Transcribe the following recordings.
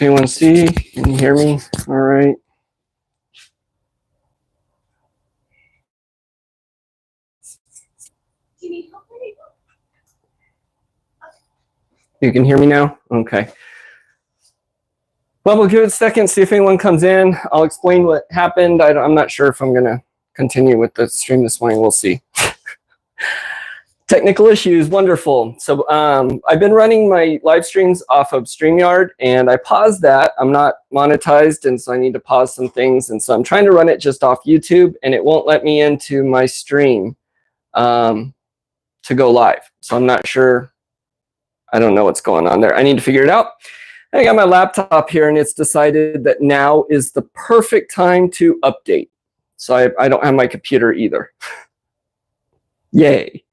Anyone see? Can you hear me? All right. You can hear me now? Okay. Well, we'll give it a second, see if anyone comes in. I'll explain what happened. I'm not sure if I'm going to continue with the stream this morning. We'll see. Technical issues, wonderful. So I've been running my live streams off of StreamYard, and I paused that. I'm not monetized, and so I need to pause some things. And so I'm trying to run it just off YouTube, and it won't let me into my stream to go live. So I'm not sure. I don't know what's going on there. I need to figure it out. I got my laptop here, and it's decided that now is the perfect time to update. So I don't have my computer either. Yay.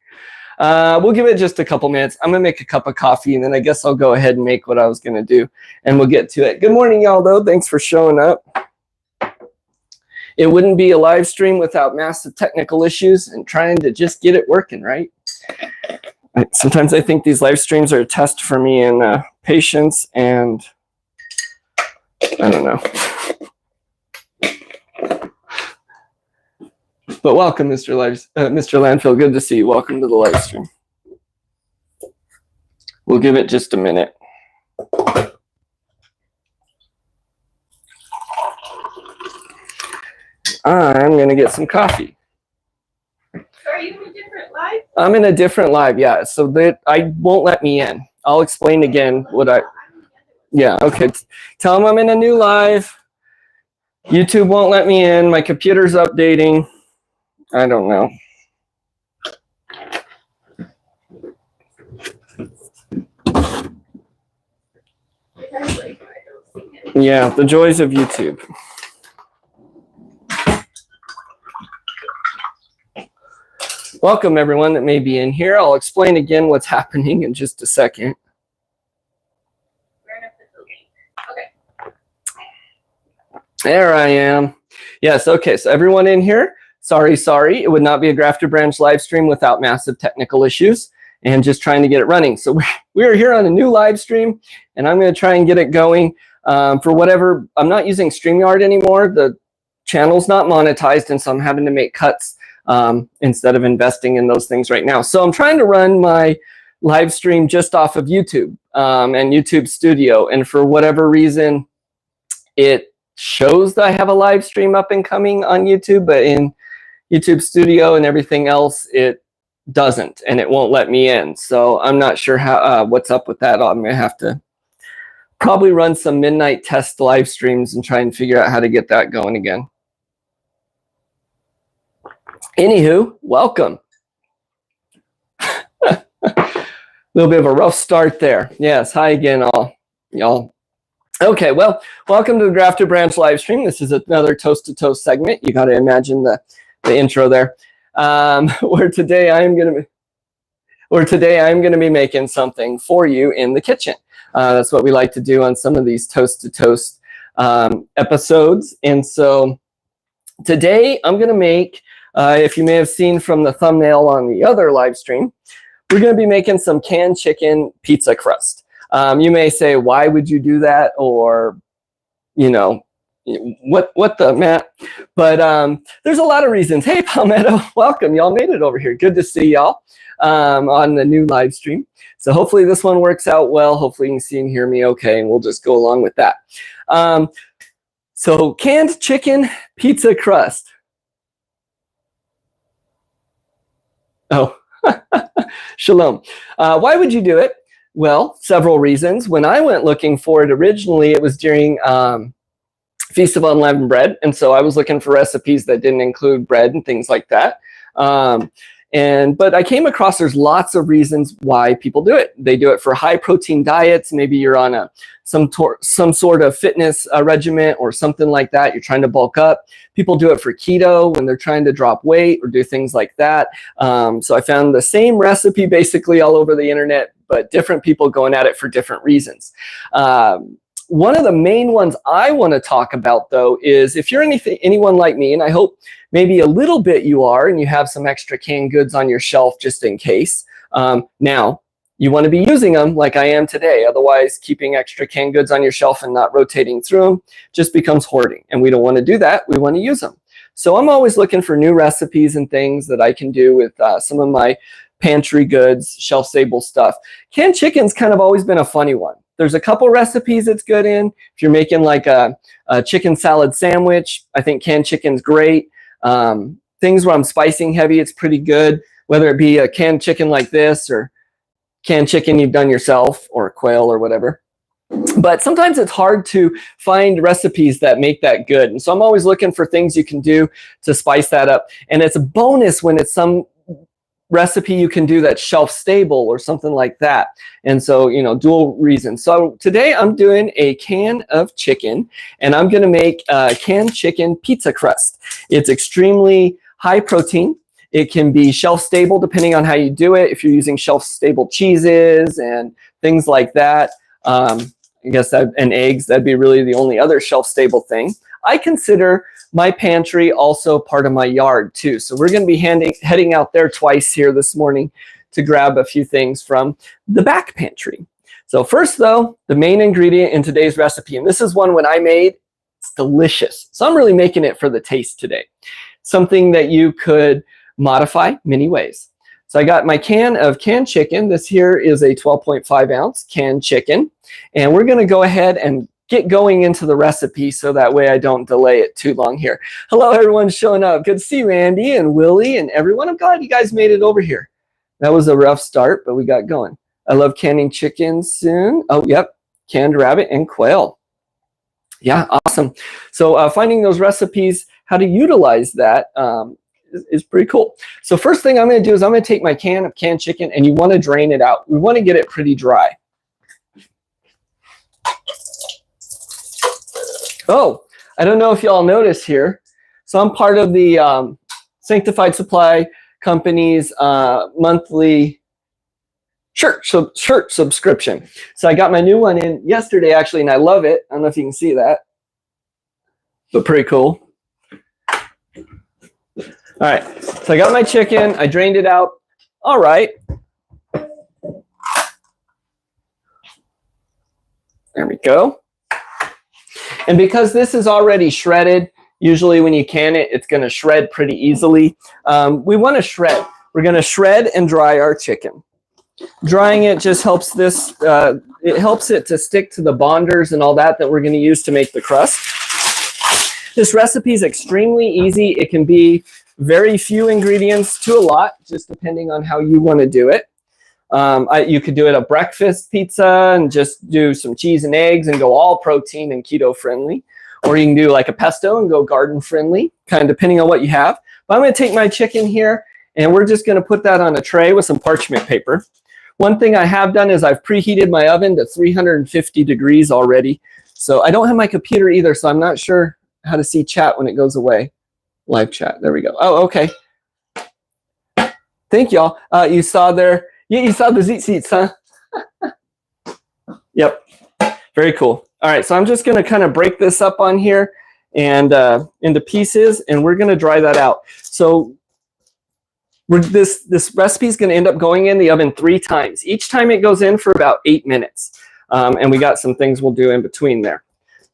We'll give it just a couple minutes. I'm going to make a cup of coffee, and then I guess I'll go ahead and make what I was going to do, and we'll get to it. Good morning, y'all, though. Thanks for showing up. It wouldn't be a live stream without massive technical issues and trying to just get it working, right? Sometimes I think these live streams are a test for me in patience and I don't know. But welcome, Mr. Landfill. Good to see you. Welcome to the live stream. We'll give it just a minute. I'm going to get some coffee. Are you in a different live? I'm in a different live, yeah. So that I won't let me in. I'll explain again what I... Yeah, okay. Tell them I'm in a new live. YouTube won't let me in. My computer's updating. I don't know. Yeah, the joys of YouTube. Welcome, everyone that may be in here. I'll explain again what's happening in just a second. Okay. There I am. Yes, okay, so everyone in here, sorry. It would not be a Grafted Branch live stream without massive technical issues and just trying to get it running. So we are here on a new live stream, and I'm going to try and get it going. For whatever, I'm not using StreamYard anymore. The channel's not monetized, and so I'm having to make cuts instead of investing in those things right now. So I'm trying to run my live stream just off of YouTube and YouTube Studio. And for whatever reason, it shows that I have a live stream up and coming on YouTube, but in YouTube Studio and everything else, it doesn't, and it won't let me in. So I'm not sure how what's up with that. I'm going to have to probably run some midnight test live streams and try and figure out how to get that going again. Anywho, welcome. A little bit of a rough start there. Yes, hi again, all y'all. Okay, well, welcome to the Grafted Branch live stream. This is another Toast to Toast segment. You got to imagine the intro there. Where today I'm going to be making something for you in the kitchen. That's what we like to do on some of these Toast to Toast episodes. And so today I'm going to make, if you may have seen from the thumbnail on the other live stream, we're going to be making some canned chicken pizza crust. You may say, why would you do that? Or, you know, what the Matt? But there's a lot of reasons. Hey, Palmetto, welcome. Y'all made it over here. Good to see y'all on the new live stream. So hopefully this one works out well. Hopefully you can see and hear me okay, and we'll just go along with that. So canned chicken pizza crust. Oh, shalom. Why would you do it? Well, several reasons. When I went looking for it originally, it was during Feast of Unleavened Bread. And so I was looking for recipes that didn't include bread and things like that. But I came across there's lots of reasons why people do it. They do it for high protein diets. Maybe you're on some sort of fitness regimen or something like that. You're trying to bulk up. People do it for keto when they're trying to drop weight or do things like that. So I found the same recipe basically all over the internet, but different people going at it for different reasons. One of the main ones I want to talk about, though, is if you're anyone like me, and I hope maybe a little bit you are, and you have some extra canned goods on your shelf just in case. Now, you want to be using them like I am today. Otherwise, keeping extra canned goods on your shelf and not rotating through them just becomes hoarding. And we don't want to do that. We want to use them. So I'm always looking for new recipes and things that I can do with some of my pantry goods, shelf-stable stuff. Canned chicken's kind of always been a funny one. There's a couple recipes it's good in. If you're making like a chicken salad sandwich, I think canned chicken's great. Things where I'm spicing heavy, it's pretty good. Whether it be a canned chicken like this or canned chicken you've done yourself or quail or whatever. But sometimes it's hard to find recipes that make that good. And so I'm always looking for things you can do to spice that up. And it's a bonus when it's some recipe you can do that's shelf stable or something like that. And so, you know, dual reasons. So today I'm doing a can of chicken, and I'm going to make a canned chicken pizza crust. It's extremely high protein. It can be shelf stable depending on how you do it. If you're using shelf stable cheeses and things like that, I guess that, and eggs, that'd be really the only other shelf stable thing. I consider my pantry also part of my yard too. So we're going to be heading out there twice here this morning to grab a few things from the back pantry. So first though, the main ingredient in today's recipe, and this is one when I made, it's delicious. So I'm really making it for the taste today. Something that you could modify many ways. So I got my can of canned chicken. This here is a 12.5 ounce canned chicken. And we're going to go ahead and get going into the recipe so that way I don't delay it too long here. Hello, everyone showing up. Good to see Randy and Willie and everyone. I'm glad you guys made it over here. That was a rough start, but we got going. I love canning chicken soon. Oh, yep. Canned rabbit and quail. Yeah, awesome. So finding those recipes, how to utilize that is pretty cool. So first thing I'm going to do is I'm going to take my can of canned chicken, and you want to drain it out. We want to get it pretty dry. Oh, I don't know if y'all notice here. So I'm part of the Sanctified Supply Company's monthly shirt subscription. So I got my new one in yesterday, actually, and I love it. I don't know if you can see that, but pretty cool. All right, so I got my chicken. I drained it out. All right. There we go. And because this is already shredded, usually when you can it, it's going to shred pretty easily. We want to shred. We're going to shred and dry our chicken. Drying it just helps this, it helps it to stick to the bonders and all that we're going to use to make the crust. This recipe is extremely easy. It can be very few ingredients to a lot, just depending on how you want to do it. You could do it a breakfast pizza and just do some cheese and eggs and go all protein and keto friendly. Or you can do like a pesto and go garden friendly, kind of depending on what you have. But I'm going to take my chicken here, and we're just going to put that on a tray with some parchment paper. One thing I have done is I've preheated my oven to 350 degrees already. So I don't have my computer either, so I'm not sure how to see chat when it goes away. Live chat. There we go. Oh, okay. Thank y'all. You saw there. You saw the seats, huh? Yep. Very cool. All right, so I'm just going to kind of break this up on here and into pieces, and we're going to dry that out. So this recipe is going to end up going in the oven 3 times. Each time it goes in for about 8 minutes. And we got some things we'll do in between there.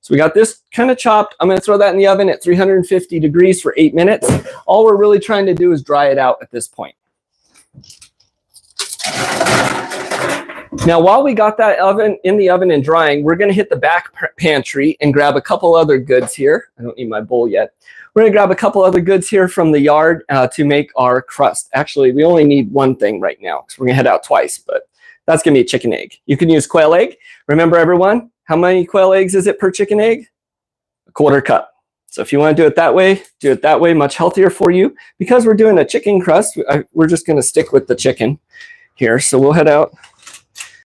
So we got this kind of chopped. I'm going to throw that in the oven at 350 degrees for 8 minutes. All we're really trying to do is dry it out at this point. Now, while we got that oven in the oven and drying, we're going to hit the back pantry and grab a couple other goods here. I don't need my bowl yet. We're going to grab a couple other goods here from the yard to make our crust. Actually, we only need one thing right now because we're going to head out twice, but that's going to be a chicken egg. You can use quail egg. Remember, everyone, how many quail eggs is it per chicken egg? 1/4 cup. So if you want to do it that way, much healthier for you. Because we're doing a chicken crust, we're just going to stick with the chicken here. So we'll head out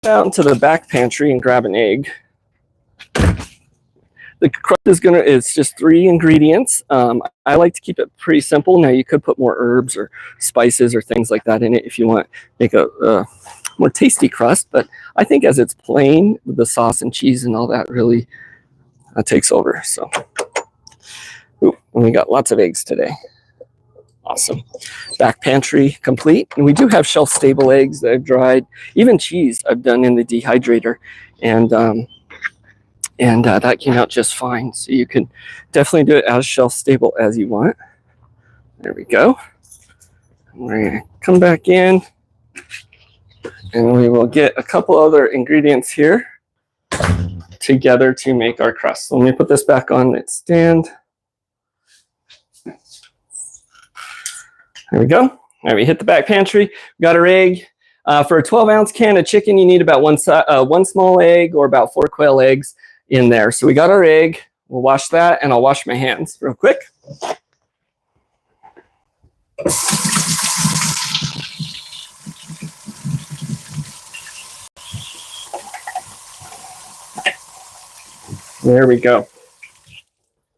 into the back pantry and grab an egg. The crust it's just 3 ingredients. I like to keep it pretty simple. Now you could put more herbs or spices or things like that in it if you want to make a more tasty crust, but I think as it's plain with the sauce and cheese and all that really takes over. So, ooh, and we got lots of eggs today. Awesome. Back pantry complete. And we do have shelf-stable eggs that I've dried. Even cheese I've done in the dehydrator. And that came out just fine. So you can definitely do it as shelf-stable as you want. There we go. We're going to come back in. And we will get a couple other ingredients here together to make our crust. So let me put this back on its stand. There we go. All right, we hit the back pantry. We got our egg. For a 12-ounce can of chicken, you need about one small egg or about 4 quail eggs in there. So we got our egg. We'll wash that, and I'll wash my hands real quick. There we go.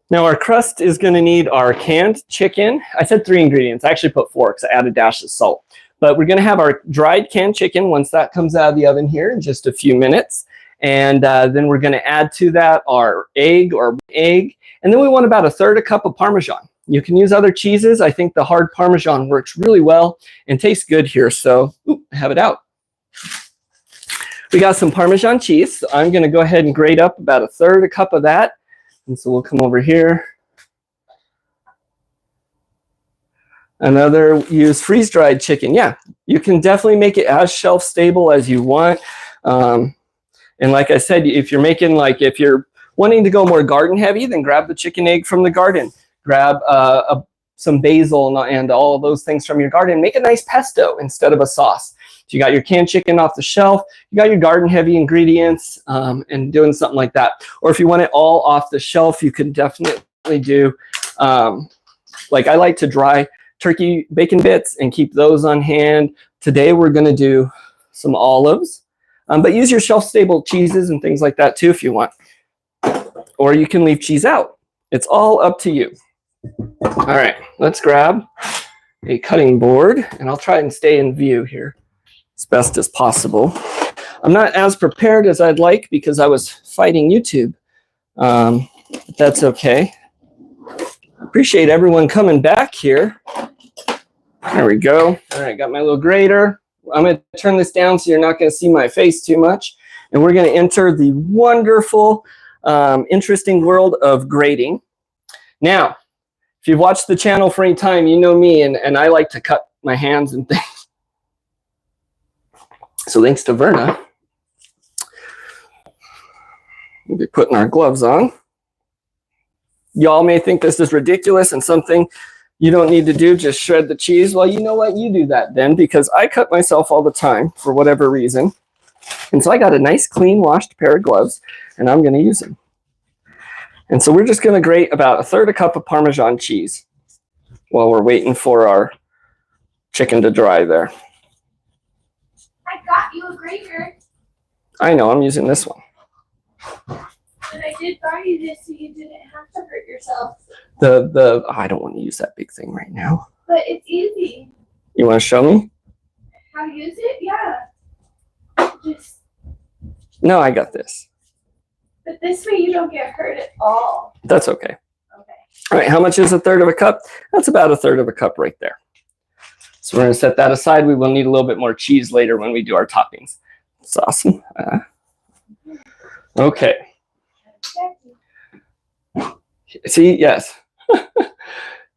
Now our crust is going to need our canned chicken. I said 3 ingredients. I actually put 4 because I added a dash of salt. But we're going to have our dried canned chicken once that comes out of the oven here in just a few minutes. And then we're going to add to that our egg. And then we want about 1/3 cup of Parmesan. You can use other cheeses. I think the hard Parmesan works really well and tastes good here. So have it out. We got some Parmesan cheese. So I'm going to go ahead and grate up about 1/3 cup of that. And so we'll come over here. Another, use freeze-dried chicken. Yeah, you can definitely make it as shelf-stable as you want. And like I said, if you're wanting to go more garden heavy, then grab the chicken egg from the garden. Grab some basil and all of those things from your garden. Make a nice pesto instead of a sauce. So you got your canned chicken off the shelf, you got your garden heavy ingredients, and doing something like that. Or if you want it all off the shelf, you can definitely do, like I like to dry turkey bacon bits and keep those on hand. Today we're going to do some olives, but use your shelf-stable cheeses and things like that too if you want. Or you can leave cheese out. It's all up to you. All right, let's grab a cutting board, and I'll try and stay in view here as best as possible. I'm not as prepared as I'd like because I was fighting YouTube. But that's okay. Appreciate everyone coming back here. There we go. All right, got my little grater. I'm going to turn this down so you're not going to see my face too much. And we're going to enter the wonderful, interesting world of grating. Now, if you've watched the channel for any time, you know me, and I like to cut my hands and things. So thanks to Verna, we'll be putting our gloves on. Y'all may think this is ridiculous and something you don't need to do, just shred the cheese. Well, you know what? You do that then, because I cut myself all the time for whatever reason. And so I got a nice, clean, washed pair of gloves, and I'm going to use them. And so we're just going to grate about 1/3 cup of Parmesan cheese while we're waiting for our chicken to dry there. I got you a grater. I know, I'm using this one. And I did buy you this so you didn't have to hurt yourself. I don't want to use that big thing right now. But it's easy. You want to show me? How to use it? Yeah. Just. No, I got this. But this way you don't get hurt at all. That's okay. Okay. All right, how much is 1/3 cup? That's about 1/3 cup right there. So we're going to set that aside. We will need a little bit more cheese later when we do our toppings. It's awesome. Okay. See, yes.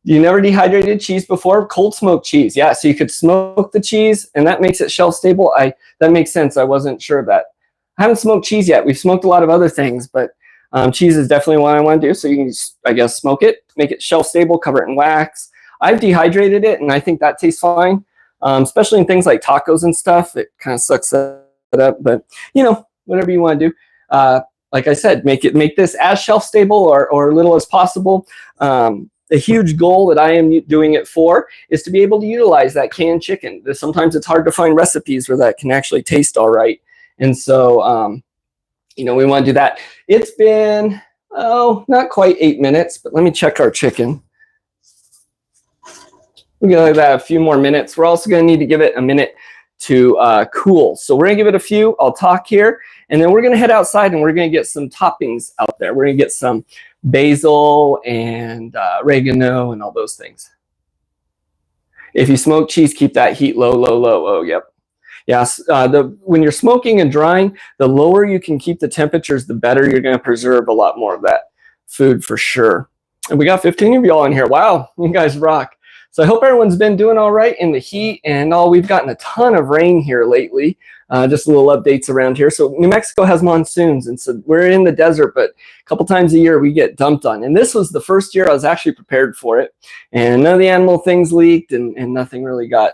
You never dehydrated cheese before? Cold smoked cheese. Yeah, so you could smoke the cheese, and that makes it shelf stable. That makes sense. I wasn't sure of that. I haven't smoked cheese yet. We've smoked a lot of other things, but cheese is definitely one I want to do. So you can just, I guess, smoke it, make it shelf stable, cover it in wax. I've dehydrated it, and I think that tastes fine, especially in things like tacos and stuff. It kind of sucks that up, but you know, whatever you want to do. Like I said, make this as shelf stable or little as possible. A huge goal that I am doing it for is to be able to utilize that canned chicken. Sometimes it's hard to find recipes where that can actually taste all right. And so, you know, we want to do that. It's been, not quite 8 minutes, but let me check our chicken. We're going to give that a few more minutes. We're also going to need to give it a minute to cool. So we're going to give it a few. I'll talk here. And then we're going to head outside and we're going to get some toppings out there. We're going to get some basil and oregano and all those things. If you smoke cheese, keep that heat low, low, low. Oh, yep. Yes, when you're smoking and drying, the lower you can keep the temperatures, the better. You're going to preserve a lot more of that food for sure. And we got 15 of y'all in here. Wow, you guys rock. So I hope everyone's been doing all right in the heat and all. We've gotten a ton of rain here lately. Just little updates around here. So New Mexico has monsoons, and so we're in the desert, but a couple times a year we get dumped on. And this was the first year I was actually prepared for it, and none of the animal things leaked, and nothing really got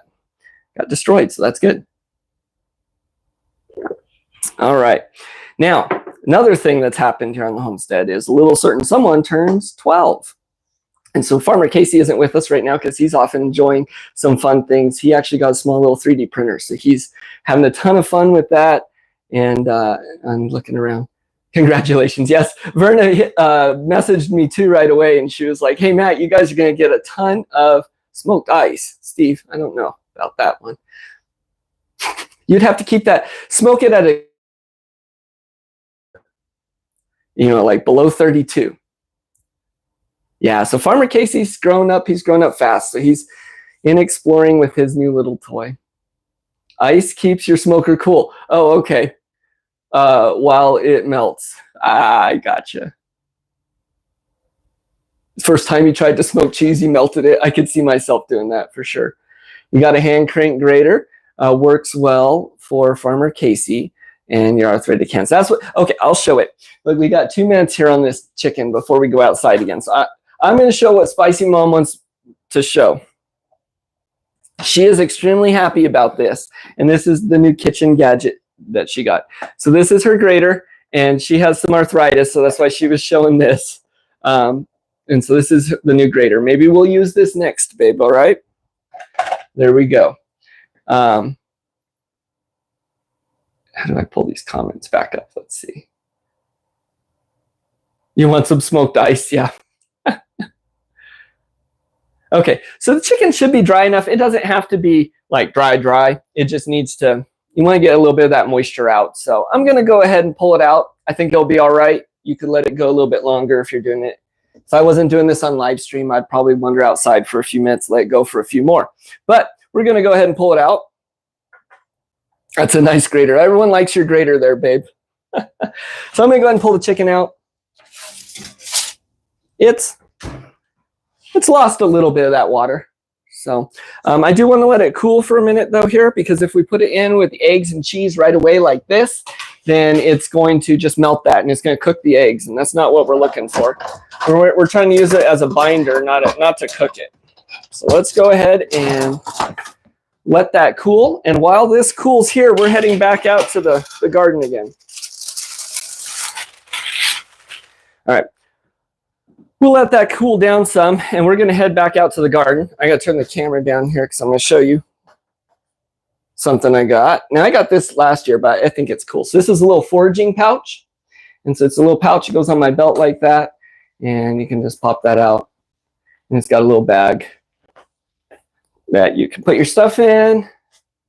destroyed. So that's good. All right. Now, another thing that's happened here on the homestead is a little certain someone turns 12. And so Farmer Casey isn't with us right now because he's off enjoying some fun things. He actually got a small little 3D printer. So he's having a ton of fun with that. And I'm looking around. Congratulations. Yes, Verna messaged me too right away. And she was like, hey, Matt, you guys are going to get a ton of smoked ice. Steve, I don't know about that one. You'd have to keep that, smoke it at a, like below 32. Yeah, so Farmer Casey's grown up. He's grown up fast. So he's in exploring with his new little toy. Ice keeps your smoker cool. Oh, okay. While it melts. I gotcha. First time you tried to smoke cheese, you melted it. I could see myself doing that for sure. You got a hand crank grater. Works well for Farmer Casey and your arthritic hands. That's what, okay, I'll show it. Look, we got 2 minutes here on this chicken before we go outside again. So I'm going to show what Spicy Mom wants to show. She is extremely happy about this. And this is the new kitchen gadget that she got. So this is her grater, and she has some arthritis, so that's why she was showing this. And so this is the new grater. Maybe we'll use this next, babe, all right? There we go. How do I pull these comments back up? Let's see. You want some smoked ice? Yeah. Okay, so the chicken should be dry enough. It doesn't have to be like dry. It just needs to, you want to get a little bit of that moisture out. So I'm going to go ahead and pull it out. I think it'll be all right. You could let it go a little bit longer if you're doing it. If I wasn't doing this on live stream, I'd probably wander outside for a few minutes, let it go for a few more. But we're going to go ahead and pull it out. That's a nice grater. Everyone likes your grater there, babe. So I'm going to go ahead and pull the chicken out. It's lost a little bit of that water. So I do want to let it cool for a minute though here, because if we put it in with the eggs and cheese right away like this, then it's going to just melt that and it's going to cook the eggs, and that's not what we're looking for. We're trying to use it as a binder, not to cook it. So let's go ahead and let that cool. And while this cools here, we're heading back out to the garden again. All right. We'll let that cool down some, and we're going to head back out to the garden. I got to turn the camera down here because I'm going to show you something I got. Now, I got this last year, but I think it's cool. So this is a little foraging pouch. And so it's a little pouch. It goes on my belt like that, and you can just pop that out. And it's got a little bag that you can put your stuff in,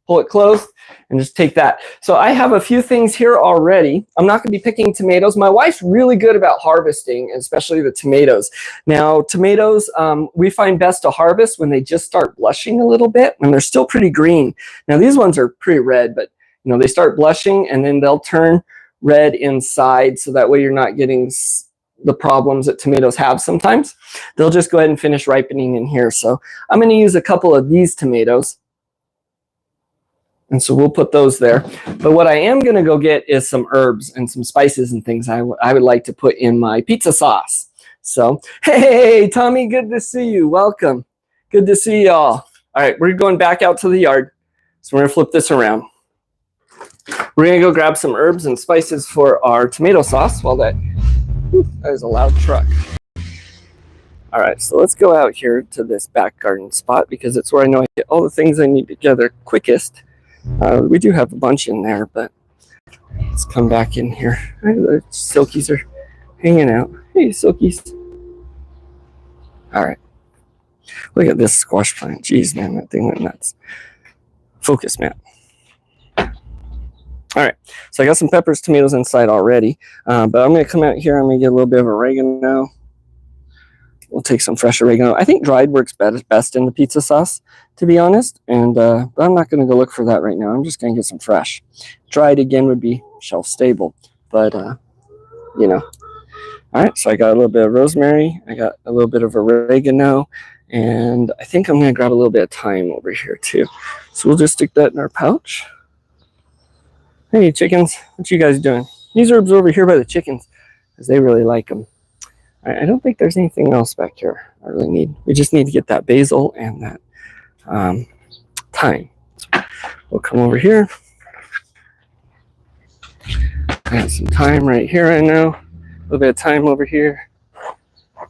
pull it closed, and just take that. So I have a few things here already. I'm not going to be picking tomatoes. My wife's really good about harvesting, especially the tomatoes. Now, tomatoes, we find best to harvest when they just start blushing a little bit, when they're still pretty green. Now, these ones are pretty red, but they start blushing, and then they'll turn red inside, so that way you're not getting the problems that tomatoes have sometimes. They'll just go ahead and finish ripening in here. So I'm going to use a couple of these tomatoes. And so we'll put those there. But what I am going to go get is some herbs and some spices and things I would like to put in my pizza sauce. So, hey, Tommy, good to see you. Welcome. Good to see y'all. All right, we're going back out to the yard. So we're going to flip this around. We're going to go grab some herbs and spices for our tomato sauce while that is a loud truck. All right, so let's go out here to this back garden spot because it's where I know I get all the things I need together quickest. We do have a bunch in there, but let's come back in here. The silkies are hanging out. Hey, silkies. All right. Look at this squash plant. Jeez, man, that thing went nuts. Focus, Matt. All right, so I got some peppers, tomatoes inside already, but I'm going to come out here. I'm going to get a little bit of oregano. we'll take some fresh oregano. I think dried works best in the pizza sauce, to be honest. And but I'm not going to go look for that right now. I'm just going to get some fresh. Dried again would be shelf stable, but you know. All right, so I got a little bit of rosemary. I got a little bit of oregano, and I think I'm going to grab a little bit of thyme over here too. So we'll just stick that in our pouch. Hey, chickens, what you guys doing? These herbs over here by the chickens, because they really like them. I don't think there's anything else back here I really need. We just need to get that basil and that thyme. We'll come over here. I got some thyme right here right now. A little bit of thyme over here.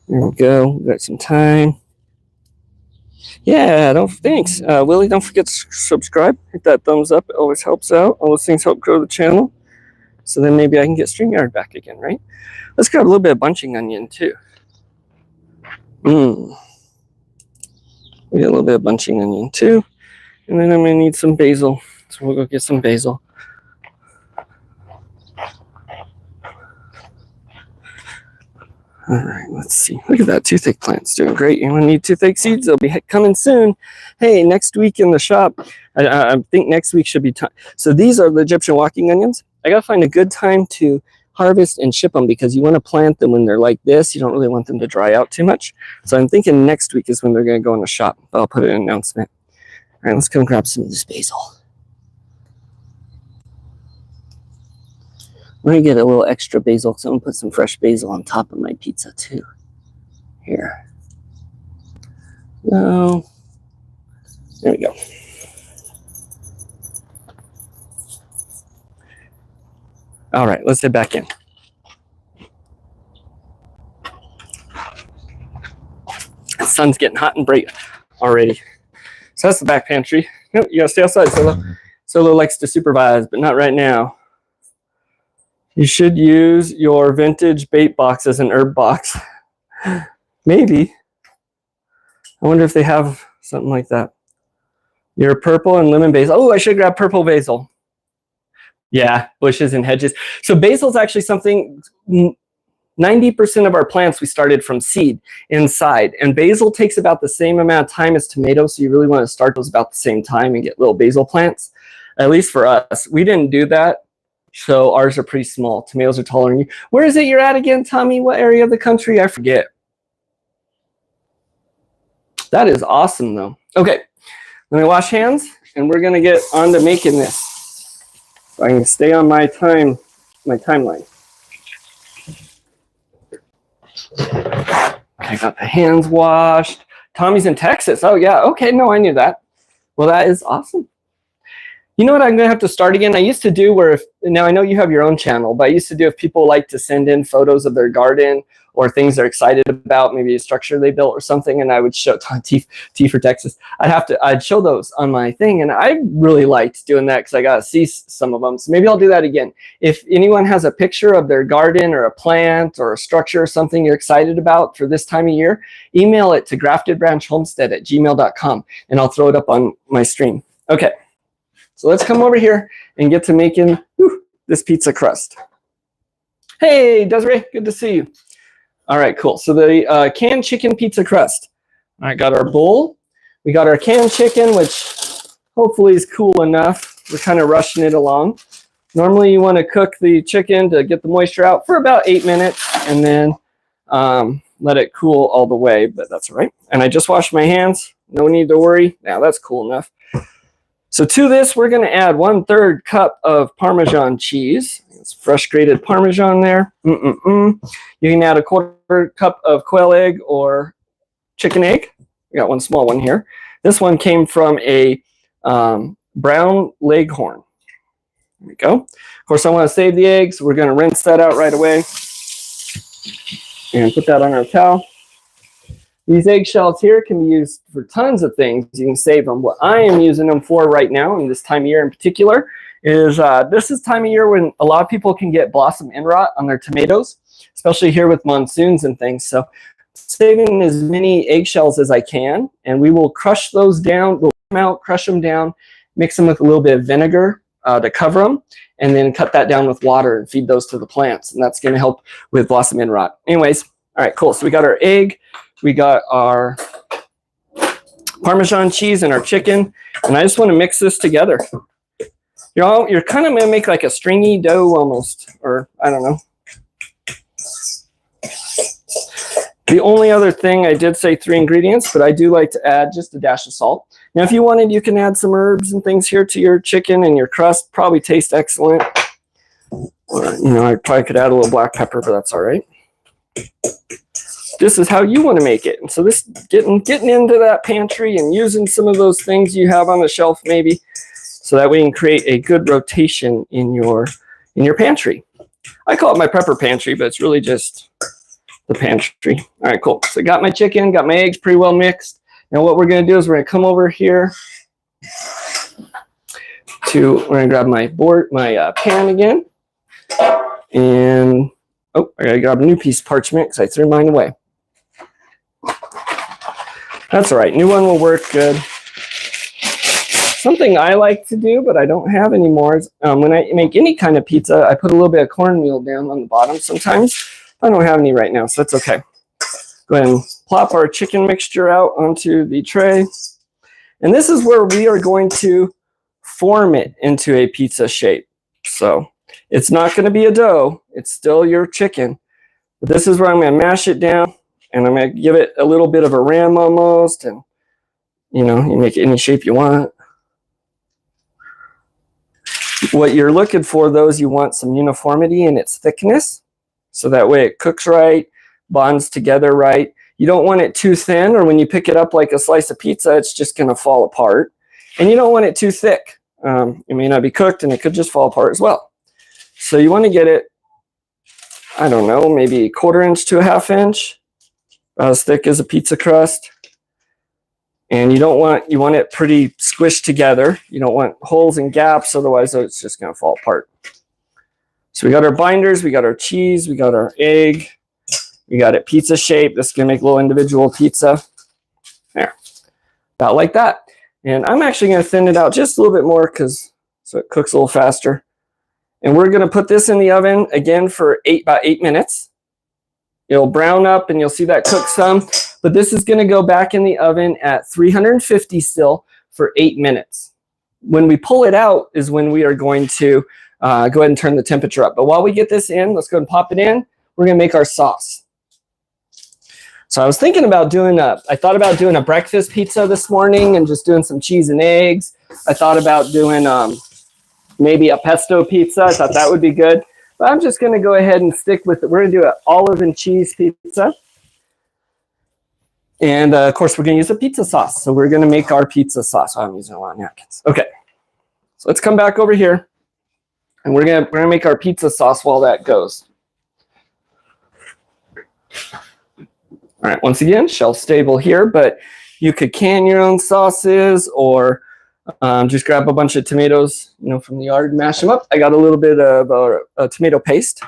There we go. We got some thyme. Yeah, thanks. Willie, don't forget to subscribe. Hit that thumbs up. It always helps out. All those things help grow the channel. So then maybe I can get StreamYard back again, right? Let's grab a little bit of bunching onion too. We get a little bit of bunching onion too. And then I'm going to need some basil. So we'll go get some basil. All right, let's see. Look at that toothache plant's doing great. You're going to need toothache seeds. They'll be coming soon. Hey, next week in the shop, I think next week should be time. So these are the Egyptian walking onions. I got to find a good time to harvest and ship them because you want to plant them when they're like this. You don't really want them to dry out too much. So I'm thinking next week is when they're going to go in the shop. I'll put an announcement. All right, let's come grab some of this basil. I'm going to get a little extra basil because I'm going to put some fresh basil on top of my pizza too. Here. No. There we go. All right, let's head back in. The sun's getting hot and bright already. So that's the back pantry. Nope, you gotta stay outside, Solo. Solo likes to supervise, but not right now. You should use your vintage bait box as an herb box. Maybe. I wonder if they have something like that. Your purple and lemon basil. Oh, I should grab purple basil. Yeah, bushes and hedges. So basil is actually something, 90% of our plants we started from seed inside. And basil takes about the same amount of time as tomatoes, so you really want to start those about the same time and get little basil plants. At least for us. We didn't do that, so ours are pretty small. Tomatoes are taller than you. Where is it you're at again, Tommy? What area of the country? I forget. That is awesome, though. Okay, let me wash hands, and we're going to get on to making this. So I can stay on my timeline. I got the hands washed. Tommy's in Texas. Oh, yeah. Okay, no, I knew that. Well, that is awesome. You know what I'm going to have to start again? I used to do where, now I know you have your own channel, but I used to do if people like to send in photos of their garden or things they're excited about, maybe a structure they built or something, and I would show, T for Texas, I'd show those on my thing, and I really liked doing that because I got to see some of them. So maybe I'll do that again. If anyone has a picture of their garden or a plant or a structure or something you're excited about for this time of year, email it to graftedbranchhomestead@gmail.com, and I'll throw it up on my stream. Okay. So let's come over here and get to making this pizza crust. Hey, Desiree, good to see you. All right, cool. So the canned chicken pizza crust. All right, got our bowl. We got our canned chicken, which hopefully is cool enough. We're kind of rushing it along. Normally you want to cook the chicken to get the moisture out for about 8 minutes and then let it cool all the way, but that's all right. And I just washed my hands. No need to worry. Now that's cool enough. So to this, we're going to add 1/3 cup of Parmesan cheese. It's fresh grated Parmesan there. You can add 1/4 cup of quail egg or chicken egg. We got one small one here. This one came from a brown leghorn. There we go. Of course, I want to save the eggs. We're going to rinse that out right away and put that on our towel. These eggshells here can be used for tons of things. You can save them. What I am using them for right now, and this time of year in particular, is this is time of year when a lot of people can get blossom end rot on their tomatoes, especially here with monsoons and things. So saving as many eggshells as I can, and we will crush those down. We'll come out, crush them down, mix them with a little bit of vinegar to cover them, and then cut that down with water and feed those to the plants. And that's going to help with blossom end rot. Anyways, all right, cool. So we got our egg. We got our Parmesan cheese and our chicken, and I just want to mix this together. You're kind of going to make like a stringy dough almost, or I don't know. The only other thing, I did say 3 ingredients, but I do like to add just a dash of salt. Now, if you wanted, you can add some herbs and things here to your chicken, and your crust probably tastes excellent. Or, I probably could add a little black pepper, but that's all right. This is how you want to make it. And so this getting into that pantry and using some of those things you have on the shelf maybe, so that we can create a good rotation in your pantry. I call it my prepper pantry, but it's really just the pantry. All right, cool. So I got my chicken, got my eggs pretty well mixed. Now what we're going to do is we're going to come over here we're going to grab my pan again. And, I got to grab a new piece of parchment because I threw mine away. That's all right. New one will work good. Something I like to do, but I don't have anymore, is when I make any kind of pizza, I put a little bit of cornmeal down on the bottom sometimes. I don't have any right now, so that's okay. Go ahead and plop our chicken mixture out onto the tray. And this is where we are going to form it into a pizza shape. So it's not going to be a dough. It's still your chicken. But this is where I'm going to mash it down, and I'm going to give it a little bit of a rim almost. And, you make it any shape you want. What you're looking for, though, is you want some uniformity in its thickness. So that way it cooks right, bonds together right. You don't want it too thin, or when you pick it up like a slice of pizza, it's just going to fall apart. And you don't want it too thick. It may not be cooked, and it could just fall apart as well. So you want to get it, I don't know, maybe 1/4 inch to a 1/2 inch, as thick as a pizza crust. And you want it pretty squished together. You don't want holes and gaps, otherwise it's just going to fall apart. So we got our binders, we got our cheese, we got our egg, we got it pizza shape. This is going to make a little individual pizza. There, about like that. And I'm actually going to thin it out just a little bit more so it cooks a little faster. And we're going to put this in the oven again for about 8 minutes. It'll brown up and you'll see that cook some. But this is going to go back in the oven at 350 still for 8 minutes. When we pull it out is when we are going to go ahead and turn the temperature up. But while we get this in, let's go ahead and pop it in. We're going to make our sauce. So I was thinking about I thought about doing a breakfast pizza this morning and just doing some cheese and eggs. I thought about doing maybe a pesto pizza. I thought that would be good. But I'm just going to go ahead and stick with it. We're going to do an olive and cheese pizza. And, of course, we're going to use a pizza sauce. So we're going to make our pizza sauce. Oh, I'm using a lot of napkins. Okay. So let's come back over here. And we're gonna make our pizza sauce while that goes. All right, once again, shelf stable here, but you could can your own sauces, or just grab a bunch of tomatoes, from the yard and mash them up. I got a little bit of a tomato paste.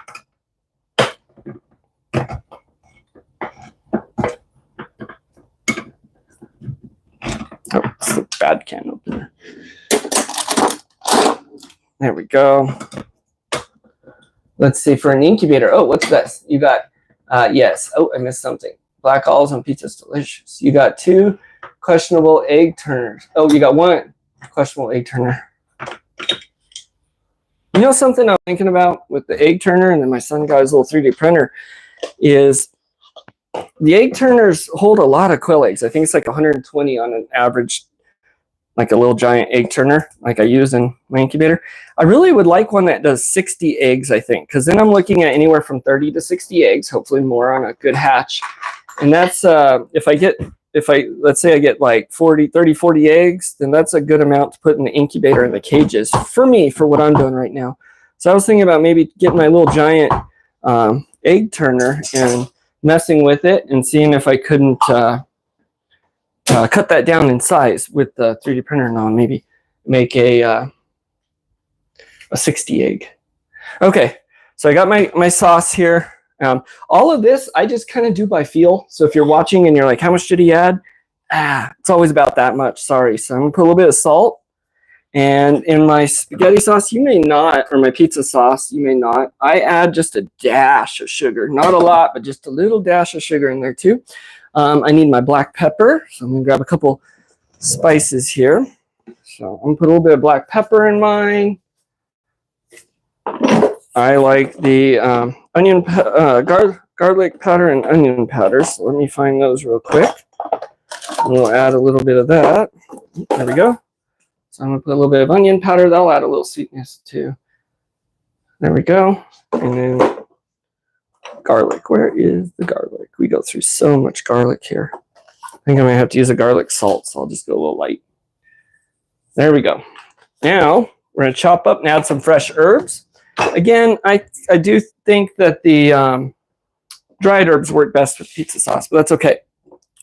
Oh, it's a bad can opener. There we go. Let's see, for an incubator. Oh, what's this? You got, yes. Oh, I missed something. Black olives on pizza's delicious. You got 2 questionable egg turners. Oh, you got 1 questionable egg turner. You know something I'm thinking about with the egg turner, and then my son got his little 3D printer, is the egg turners hold a lot of quail eggs. I think it's like 120 on an average, like a little giant egg turner like I use in my incubator. I really would like one that does 60 eggs, I think, because then I'm looking at anywhere from 30 to 60 eggs, hopefully more on a good hatch. And that's, let's say I get like 30, 40 eggs, then that's a good amount to put in the incubator in the cages for me, for what I'm doing right now. So I was thinking about maybe getting my little giant egg turner and messing with it and seeing if I couldn't cut that down in size with the 3D printer, and I'll maybe make a 60 egg. Okay, so I got my sauce here. All of this I just kind of do by feel. So if you're watching and you're like, how much did he add? It's always about that much. Sorry. So I'm gonna put a little bit of salt. And in my spaghetti sauce, you may not, or my pizza sauce, you may not. I add just a dash of sugar. Not a lot, but just a little dash of sugar in there too. I need my black pepper, so I'm gonna grab a couple spices here. So I'm gonna put a little bit of black pepper in mine. I like the garlic powder and onion powder. So let me find those real quick. And we'll add a little bit of that. There we go. So I'm gonna put a little bit of onion powder. That'll add a little sweetness too. There we go. And then garlic. Where is the garlic? We go through so much garlic here. I think I might have to use a garlic salt, so I'll just go a little light. There we go. Now we're gonna chop up and add some fresh herbs. Again, I do think that the dried herbs work best with pizza sauce, but that's okay.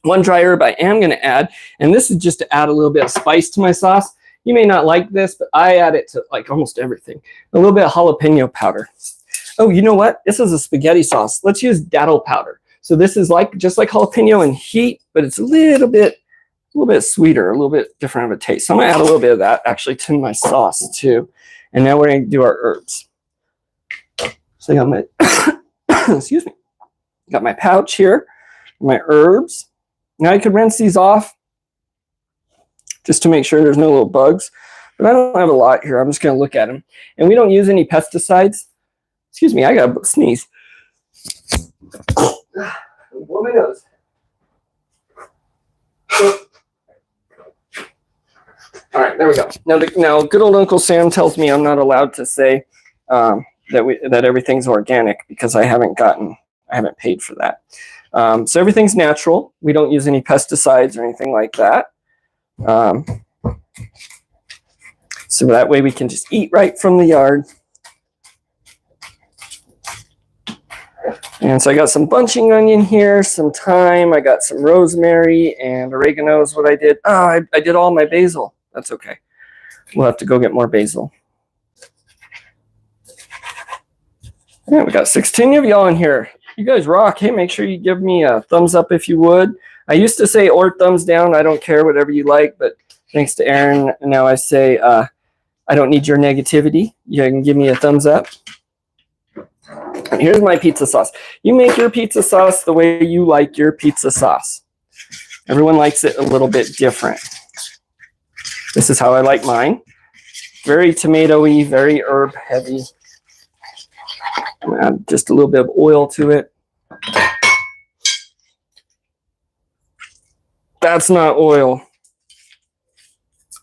One dry herb I am going to add, and this is just to add a little bit of spice to my sauce. You may not like this, but I add it to like almost everything. A little bit of jalapeno powder. Oh, you know what? This is a spaghetti sauce. Let's use datil powder. So this is like just like jalapeno in heat, but it's a little bit sweeter, a little bit different of a taste. So I'm going to add a little bit of that actually to my sauce too. And now we're going to do our herbs. So I got my, excuse me, got my pouch here, my herbs. Now I could rinse these off just to make sure there's no little bugs, but I don't have a lot here. I'm just going to look at them. And we don't use any pesticides. Excuse me, I got to sneeze. Blow my nose. All right, there we go. Now, good old Uncle Sam tells me I'm not allowed to say that everything's organic because I haven't paid for that. So everything's natural. We don't use any pesticides or anything like that. So that way we can just eat right from the yard. And so I got some bunching onion here, some thyme. I got some rosemary and oregano is what I did. Oh, I did all my basil. That's okay. We'll have to go get more basil. Yeah, we got 16 of y'all in here. You guys rock. Hey, make sure you give me a thumbs up if you would. I used to say or thumbs down. I don't care, whatever you like. But thanks to Aaron, now I say I don't need your negativity. You can give me a thumbs up. And here's my pizza sauce. You make your pizza sauce the way you like your pizza sauce. Everyone likes it a little bit different. This is how I like mine. Very tomato-y, very herb heavy. Add just a little bit of oil to it. That's not oil.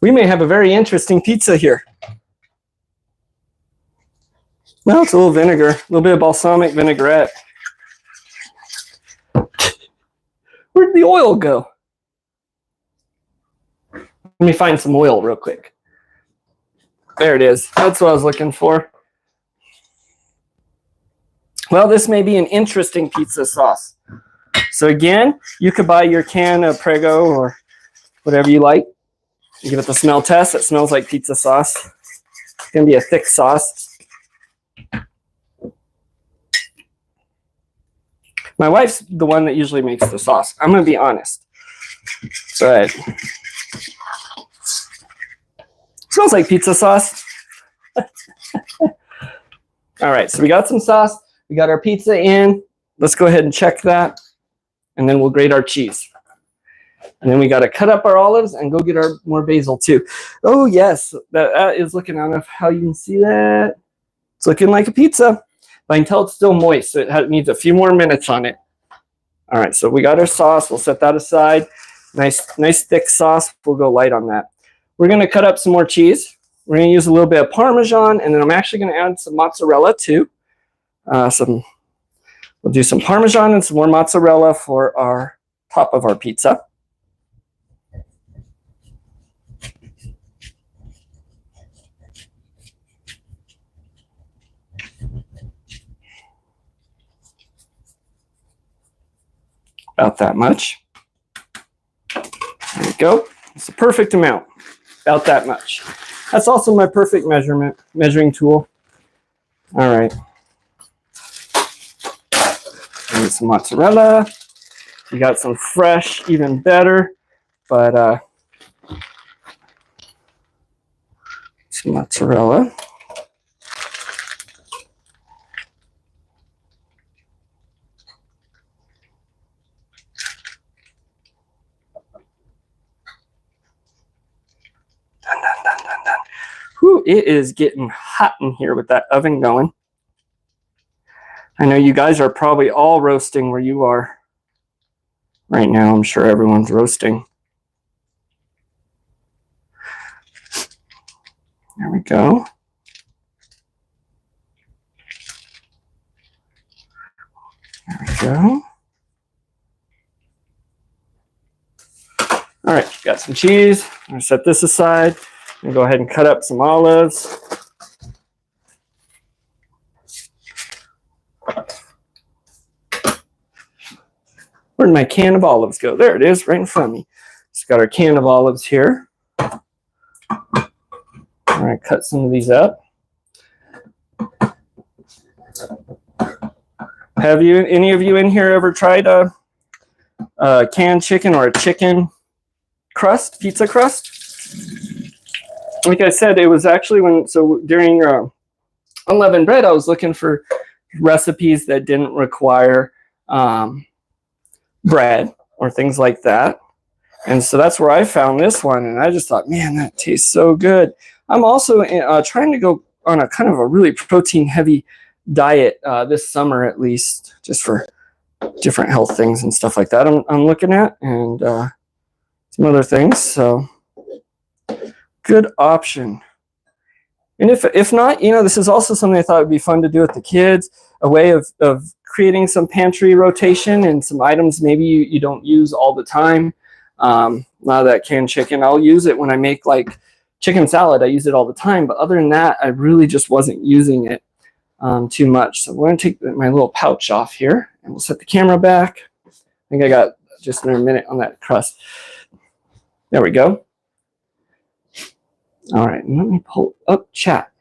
We may have a very interesting pizza here. Well, it's a little vinegar, a little bit of balsamic vinaigrette. Where'd the oil go? Let me find some oil real quick. There it is. That's what I was looking for. Well, this may be an interesting pizza sauce. So again, you could buy your can of Prego or whatever you like. You give it the smell test. It smells like pizza sauce. It's going to be a thick sauce. My wife's the one that usually makes the sauce. I'm going to be honest. But smells like pizza sauce. All right, so we got some sauce. We got our pizza in. Let's go ahead and check that. And then we'll grate our cheese. And then we got to cut up our olives and go get our more basil too. Oh, yes. That is looking, I don't know how you can see that. It's looking like a pizza. But I can tell it's still moist, so it needs a few more minutes on it. All right, so we got our sauce. We'll set that aside. Nice thick sauce. We'll go light on that. We're going to cut up some more cheese. We're going to use a little bit of Parmesan, and then I'm actually going to add some mozzarella too. We'll do some Parmesan and some more mozzarella for our top of our pizza. About that much. There we go. It's a perfect amount. About that much. That's also my perfect measuring tool. All right. And some mozzarella. We got some fresh, even better. But some mozzarella. Ooh, it is getting hot in here with that oven going. I know you guys are probably all roasting where you are right now. I'm sure everyone's roasting. There we go. There we go. All right, got some cheese. I'm gonna set this aside and go ahead and cut up some olives. Where'd my can of olives go? There it is, right in front of me. Just got our can of olives here. All right, cut some of these up. Have any of you in here ever tried a canned chicken or a chicken crust, pizza crust? Like I said, it was actually during unleavened bread, I was looking for recipes that didn't require bread or things like that. And so that's where I found this one. And I just thought, man, that tastes so good. I'm also trying to go on a kind of a really protein heavy diet this summer, at least, just for different health things and stuff like that I'm looking at, and some other things. So good option. And if not, this is also something I thought would be fun to do with the kids, a way of creating some pantry rotation and some items maybe you don't use all the time. A lot of that canned chicken, I'll use it when I make like chicken salad. I use it all the time, but other than that, I really just wasn't using it too much. So we're going to take my little pouch off here, and we'll set the camera back. I think I got just another minute on that crust. There we go. All right, let me pull up chat.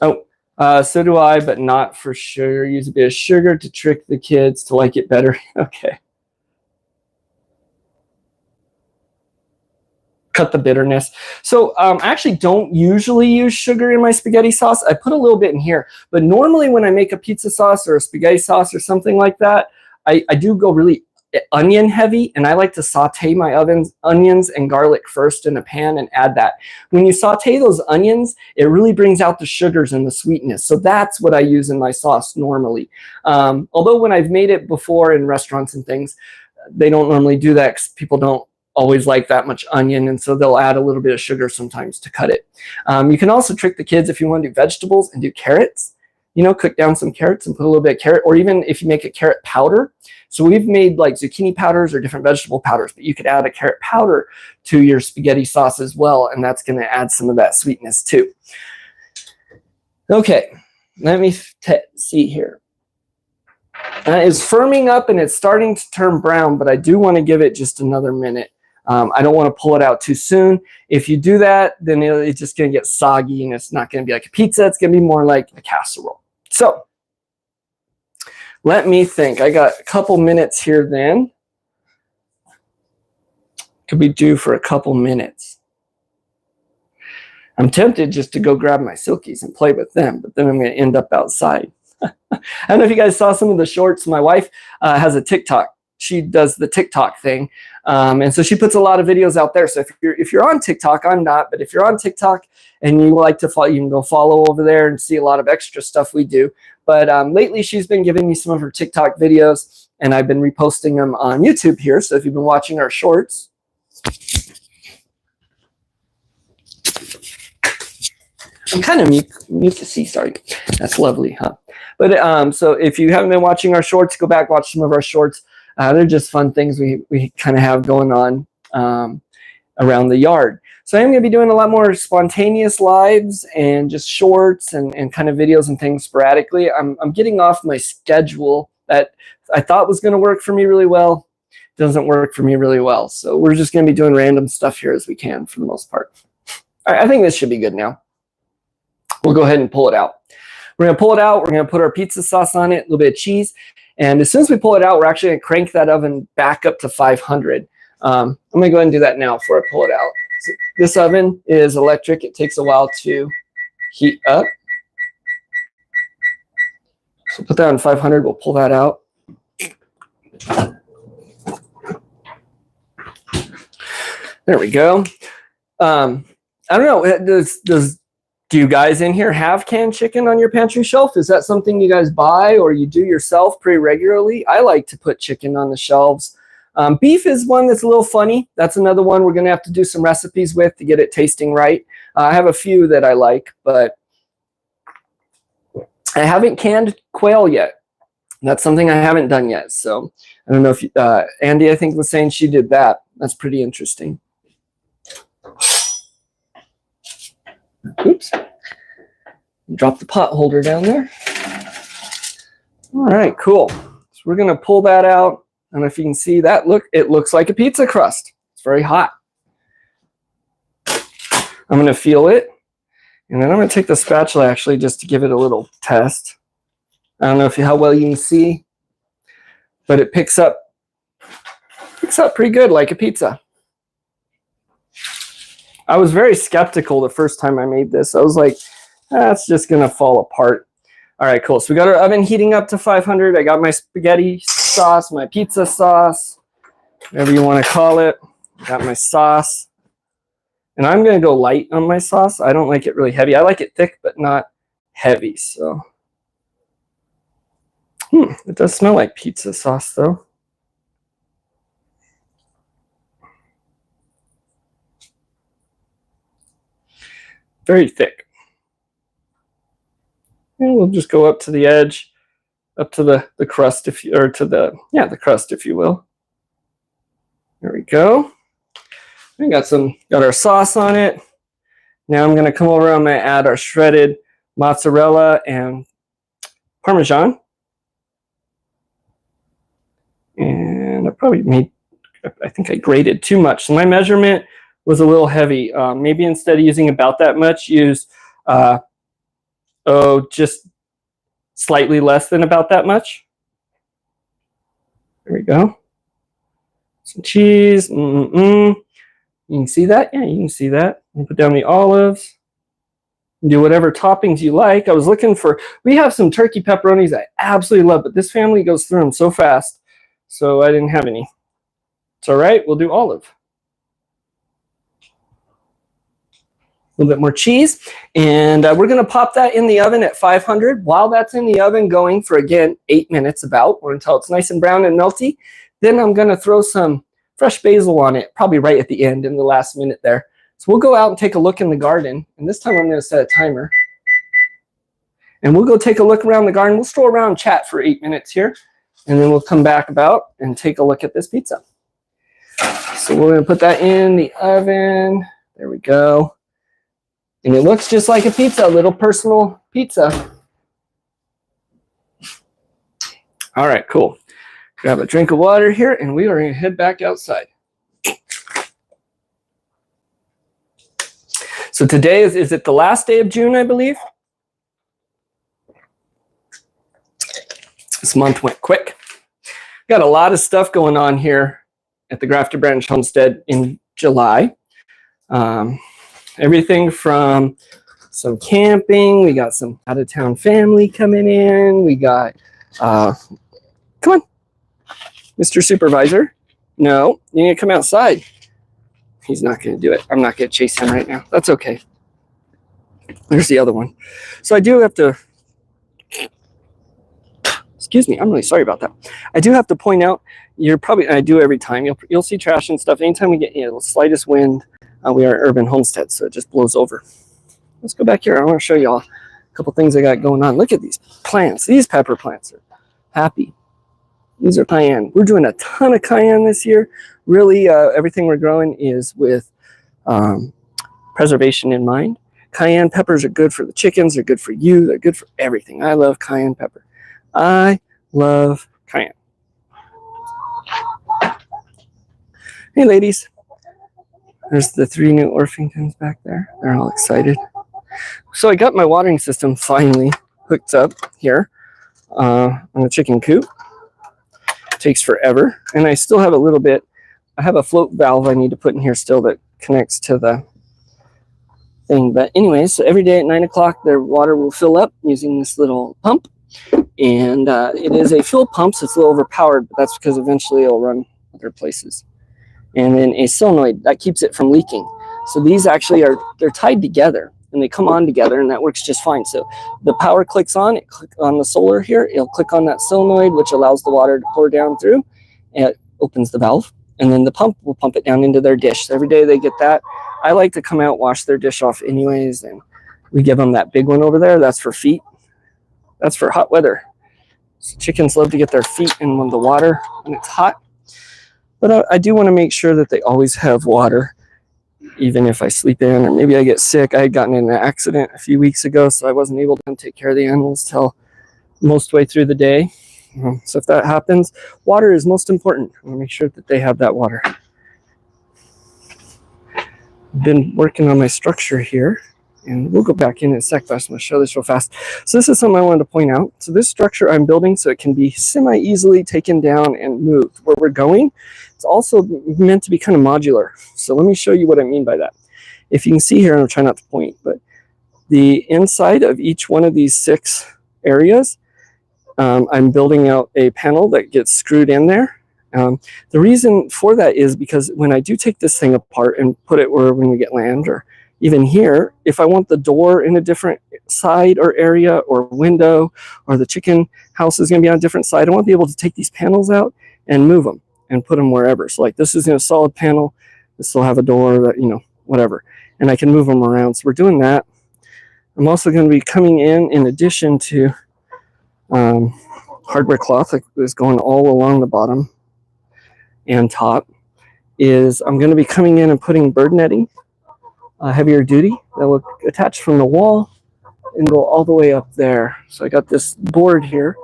Oh, so do I, but not for sugar. Use a bit of sugar to trick the kids to like it better. Okay. Cut the bitterness. So I actually don't usually use sugar in my spaghetti sauce. I put a little bit in here, but normally when I make a pizza sauce or a spaghetti sauce or something like that, I do go really onion heavy, and I like to saute my onions and garlic first in a pan and add that. When you saute those onions, it really brings out the sugars and the sweetness. So that's what I use in my sauce normally. Although when I've made it before in restaurants and things, they don't normally do that because people don't always like that much onion, and so they'll add a little bit of sugar sometimes to cut it. You can also trick the kids if you want to do vegetables and do carrots. Cook down some carrots and put a little bit of carrot, or even if you make a carrot powder. So we've made like zucchini powders or different vegetable powders, but you could add a carrot powder to your spaghetti sauce as well, and that's going to add some of that sweetness too. Okay, let me see here. It's firming up and it's starting to turn brown, but I do want to give it just another minute. I don't want to pull it out too soon. If you do that, then it's just going to get soggy, and it's not going to be like a pizza. It's going to be more like a casserole. So let me think. I got a couple minutes here then. Could be due for a couple minutes. I'm tempted just to go grab my silkies and play with them, but then I'm going to end up outside. I don't know if you guys saw some of the shorts. My wife has a TikTok. She does the TikTok thing. And so she puts a lot of videos out there. So if you're on TikTok, I'm not, but if you're on TikTok and you like to follow, you can go follow over there and see a lot of extra stuff we do. But lately she's been giving me some of her TikTok videos, and I've been reposting them on YouTube here. So if you've been watching our shorts, I'm kind of mute to see, sorry. That's lovely, huh? But so if you haven't been watching our shorts, go back, watch some of our shorts. They're just fun things we kind of have going on around the yard. So I'm going to be doing a lot more spontaneous lives and just shorts and kind of videos and things sporadically. I'm getting off my schedule that I thought was going to work for me really well. It doesn't work for me really well. So we're just going to be doing random stuff here as we can for the most part. All right, I think this should be good now. We'll go ahead and pull it out. We're going to pull it out. We're going to put our pizza sauce on it, a little bit of cheese. And as soon as we pull it out, we're actually going to crank that oven back up to 500. I'm going to go ahead and do that now before I pull it out. So this oven is electric. It takes a while to heat up. So put that on 500. We'll pull that out. There we go. I don't know. Do you guys in here have canned chicken on your pantry shelf? Is that something you guys buy or you do yourself pretty regularly? I like to put chicken on the shelves. Beef is one that's a little funny. That's another one we're going to have to do some recipes with to get it tasting right. I have a few that I like, but I haven't canned quail yet. That's something I haven't done yet. So I don't know if Andy, I think, was saying she did that. That's pretty interesting. Oops. Drop the pot holder down there. All right, cool. So we're going to pull that out. And if you can see that, look, it looks like a pizza crust. It's very hot. I'm going to feel it. And then I'm going to take the spatula actually just to give it a little test. I don't know how well you can see, but it picks up pretty good like a pizza. I was very skeptical the first time I made this. I was like, it's just going to fall apart. All right, cool. So we got our oven heating up to 500. I got my spaghetti sauce, my pizza sauce, whatever you want to call it. Got my sauce. And I'm going to go light on my sauce. I don't like it really heavy. I like it thick, but not heavy. So, it does smell like pizza sauce, though. Very thick. And we'll just go up to the edge, up to the crust, the crust, if you will. There we go. We got our sauce on it. Now I'm going to come over. I'm going to add our shredded mozzarella and Parmesan. And I think I grated too much. So my measurement was a little heavy. Maybe instead of using about that much, use just slightly less than about that much. There we go. Some cheese. You can see that? Yeah, you can see that. And put down the olives. Do whatever toppings you like. I was looking for, we have some turkey pepperonis I absolutely love, but this family goes through them so fast, so I didn't have any. It's all right. We'll do olive. A little bit more cheese. And we're going to pop that in the oven at 500. While that's in the oven going for, again, 8 minutes about, or until it's nice and brown and melty, then I'm going to throw some fresh basil on it, probably right at the end in the last minute there. So we'll go out and take a look in the garden. And this time I'm going to set a timer. And we'll go take a look around the garden. We'll stroll around and chat for 8 minutes here. And then we'll come back about and take a look at this pizza. So we're going to put that in the oven. There we go. And it looks just like a pizza, a little personal pizza. All right, cool. Grab a drink of water here, and we are going to head back outside. So today is it the last day of June, I believe? This month went quick. Got a lot of stuff going on here at the Grafted Branch Homestead in July. Everything from some camping. We got some out-of-town family coming in. We got, come on, Mr. Supervisor. No, you need to come outside. He's not going to do it. I'm not going to chase him right now. That's okay. There's the other one. So I do have to, excuse me, I'm really sorry about that. I do have to point out, I do every time, you'll see trash and stuff. Anytime we get the slightest wind, we are an urban homestead, so it just blows over. Let's go back here. I want to show you all a couple things I got going on. Look at these plants. These pepper plants are happy. These are cayenne. We're doing a ton of cayenne this year. Really, everything we're growing is with preservation in mind. Cayenne peppers are good for the chickens. They're good for you. They're good for everything. I love cayenne pepper. I love cayenne. Hey, ladies. There's the 3 new Orpingtons back there. They're all excited. So I got my watering system finally hooked up here on the chicken coop. It takes forever. And I still have a little bit. I have a float valve I need to put in here still that connects to the thing. But anyways, so every day at 9 o'clock, their water will fill up using this little pump. And it is a fuel pump, so it's a little overpowered, but that's because eventually it'll run other places. And then a solenoid that keeps it from leaking. So these actually they're tied together and they come on together, and that works just fine. So the power clicks on, it click on the solar here, it'll click on that solenoid, which allows the water to pour down through, and it opens the valve, and then the pump will pump it down into their dish. So every day they get that. I like to come out, wash their dish off anyways, and we give them that big one over there. That's for feet. That's for hot weather. So chickens love to get their feet in the water when it's hot. But I do want to make sure that they always have water, even if I sleep in or maybe I get sick. I had gotten in an accident a few weeks ago, so I wasn't able to take care of the animals till most way through the day. So if that happens, water is most important. I want to make sure that they have that water. I've been working on my structure here, and we'll go back in a sec, but I'm going to show this real fast. So this is something I wanted to point out. So this structure I'm building so it can be semi-easily taken down and moved. Where we're going, it's also meant to be kind of modular. So let me show you what I mean by that. If you can see here, and I'll try not to point, but the inside of each one of these 6 areas, I'm building out a panel that gets screwed in there. The reason for that is because when I do take this thing apart and put it where when we get land, or even here, if I want the door in a different side or area or window, or the chicken house is going to be on a different side, I want to be able to take these panels out and move them and put them wherever. So like this is in a solid panel, this will have a door that, whatever, and I can move them around. So we're doing that. I'm also going to be coming in addition to hardware cloth that is going all along the bottom and top, is I'm going to be coming in and putting bird netting, heavier duty, that will attach from the wall and go all the way up there. So I got this board here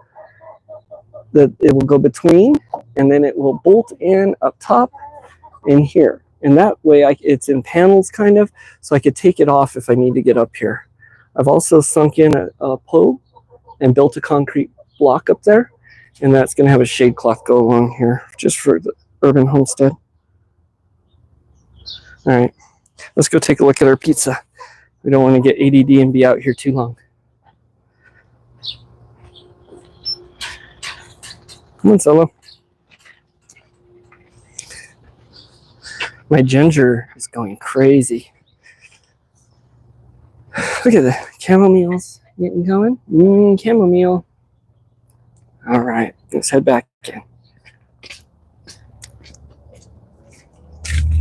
that it will go between, and then it will bolt in up top and here. And that way it's in panels kind of, so I could take it off if I need to get up here. I've also sunk in a pole and built a concrete block up there, and that's going to have a shade cloth go along here just for the urban homestead. All right, let's go take a look at our pizza. We don't want to get ADD and be out here too long. Come on, Solo. My ginger is going crazy. Look at the chamomiles getting going. Chamomile. All right, let's head back in.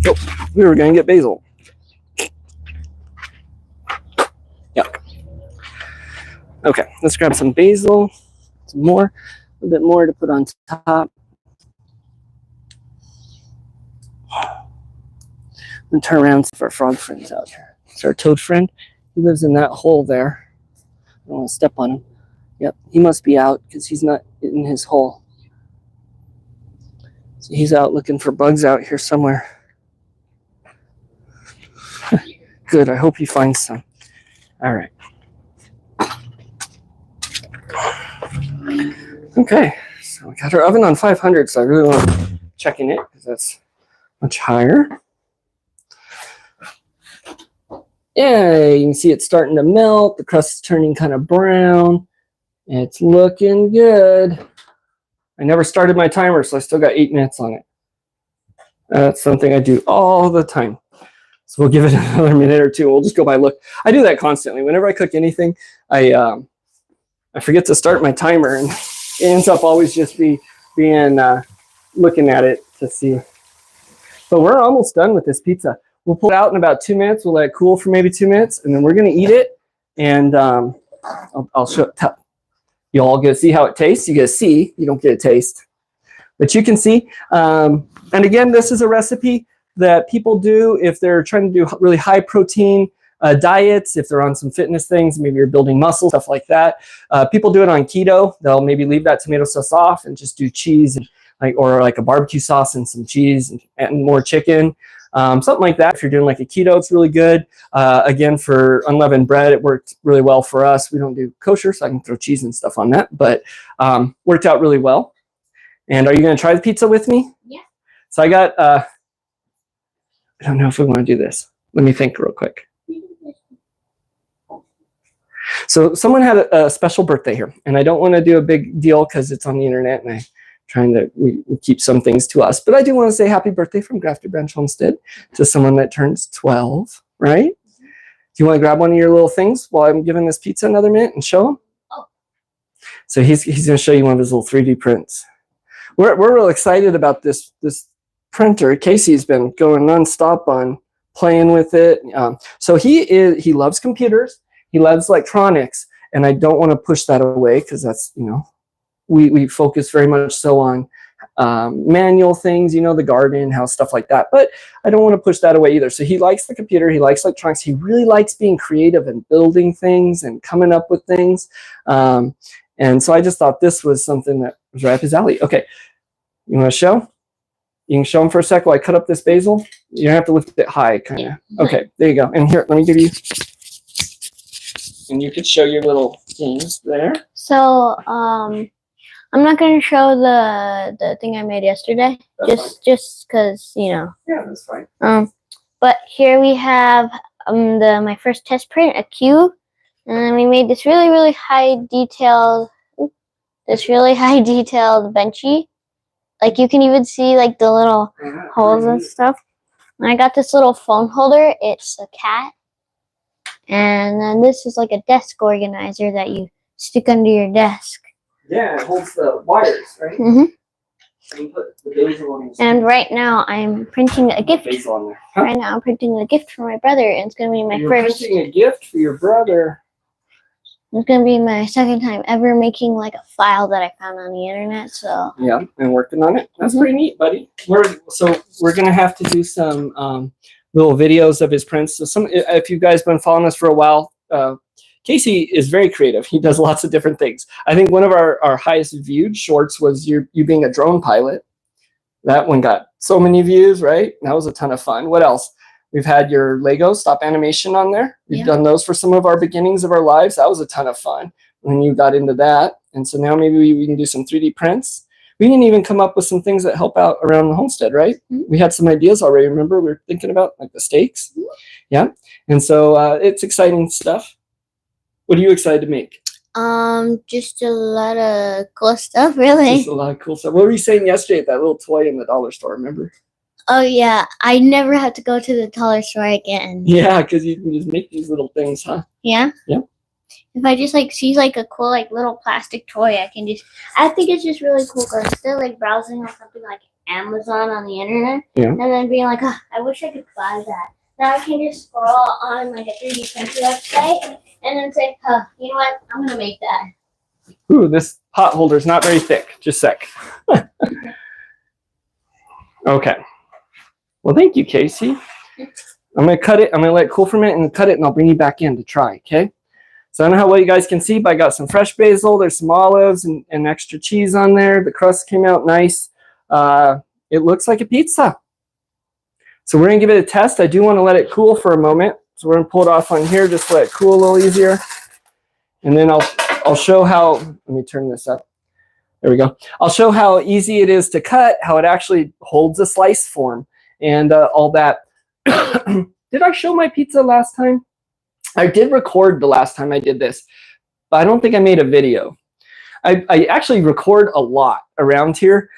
Oh, we were going to get basil. Yuck. Okay, let's grab some basil, some more, a little bit more to put on top. And turn around for our frog friends out here. It's our toad friend. He lives in that hole there. I don't want to step on him. Yep, he must be out because he's not in his hole. So he's out looking for bugs out here somewhere. Good, I hope he finds some. All right. Okay, so we got our oven on 500, so I really want to check in it because that's much higher. Yeah, you can see it's starting to melt. The crust is turning kind of brown. It's looking good. I never started my timer, so I still got 8 minutes on it. That's something I do all the time. So we'll give it another minute or two. We'll just go by look. I do that constantly. Whenever I cook anything, I forget to start my timer, and it ends up always just being looking at it to see. But we're almost done with this pizza. We'll pull it out in about 2 minutes. We'll let it cool for maybe 2 minutes, and then we're going to eat it. And I'll show it. You all get to see how it tastes. You get to see. You don't get a taste. But you can see. And again, this is a recipe that people do if they're trying to do really high protein diets, if they're on some fitness things, maybe you're building muscle, stuff like that. People do it on keto. They'll maybe leave that tomato sauce off and just do cheese and or a barbecue sauce and some cheese and more chicken. Something like that. If you're doing like a keto, it's really good. Again, for unleavened bread, it worked really well for us. We don't do kosher, so I can throw cheese and stuff on that, but worked out really well. And are you going to try the pizza with me? Yeah. So I got, I don't know if we want to do this. Let me think real quick. So someone had a special birthday here, and I don't want to do a big deal because it's on the internet, and I'm we keep some things to us. But I do want to say happy birthday from Grafted Branch Homestead to someone that turns 12, right? Do you want to grab one of your little things while I'm giving this pizza another minute and show him? Oh. So he's going to show you one of his little 3D prints. We're real excited about this printer. Casey's been going nonstop on playing with it. So he loves computers. He loves electronics. And I don't want to push that away because that's, we focus very much so on manual things, the garden, house, stuff like that. But I don't want to push that away either. So he likes the computer. He likes electronics. He really likes being creative and building things and coming up with things. And so I just thought this was something that was right up his alley. Okay, you want to show? You can show him for a sec while I cut up this basil. You don't have to lift it high, kind of. Okay, there you go. And here, let me give you, and you could show your little things there. So, I'm not going to show the thing I made yesterday, just because, Yeah, that's fine. But here we have my first test print, a cube, and then we made this really high detailed benchy. Like you can even see like the little holes and stuff. And I got this little phone holder. It's a cat, and then this is like a desk organizer that you stick under your desk. Yeah, it holds the wires, right? Mm-hmm. And put the basil on And right now I'm printing a gift. basil on there. Huh? Right now I'm printing a gift for my brother, and it's gonna be my You're first. printing a gift for your brother. It's gonna be my second time ever making like a file that I found on the internet. So Yeah, and working on it. That's pretty neat, buddy. We're gonna have to do some little videos of his prints. So if you guys been following us for a while, Casey is very creative. He does lots of different things. I think one of our highest viewed shorts was you being a drone pilot. That one got so many views, right? That was a ton of fun. What else? We've had your Lego stop animation on there. We've done those for some of our beginnings of our lives. That was a ton of fun when you got into that. And so now maybe we can do some 3D prints. We didn't even come up with some things that help out around the homestead, right? Mm-hmm. We had some ideas already. Remember, we were thinking about like the stakes. Mm-hmm. Yeah. And so it's exciting stuff. What are you excited to make? Just a lot of cool stuff, really. Just a lot of cool stuff. What were you saying yesterday at that little toy in the dollar store, remember? Oh, yeah. I never have to go to the dollar store again. Yeah, because you can just make these little things, huh? Yeah? Yeah. If I just, see, a cool, little plastic toy, I think it's just really cool because instead of, browsing on something like Amazon on the internet, and then being like, oh, I wish I could buy that. Now I can just scroll on, a 3D printer website and then say, you know what? I'm going to make that. Ooh, this pot holder's not very thick. Just a sec. Okay. Well, thank you, Casey. I'm going to cut it. I'm going to let it cool for a minute and cut it, and I'll bring you back in to try, okay? So I don't know how well you guys can see, but I got some fresh basil. There's some olives and extra cheese on there. The crust came out nice. It looks like a pizza. So we're going to give it a test. I do want to let it cool for a moment. So we're going to pull it off on here, just let it cool a little easier. And then I'll show how, let me turn this up. There we go. I'll show how easy it is to cut, how it actually holds a slice form. And all that. Did I show my pizza last time? I did record the last time I did this, but I don't think I made a video. I actually record a lot around here.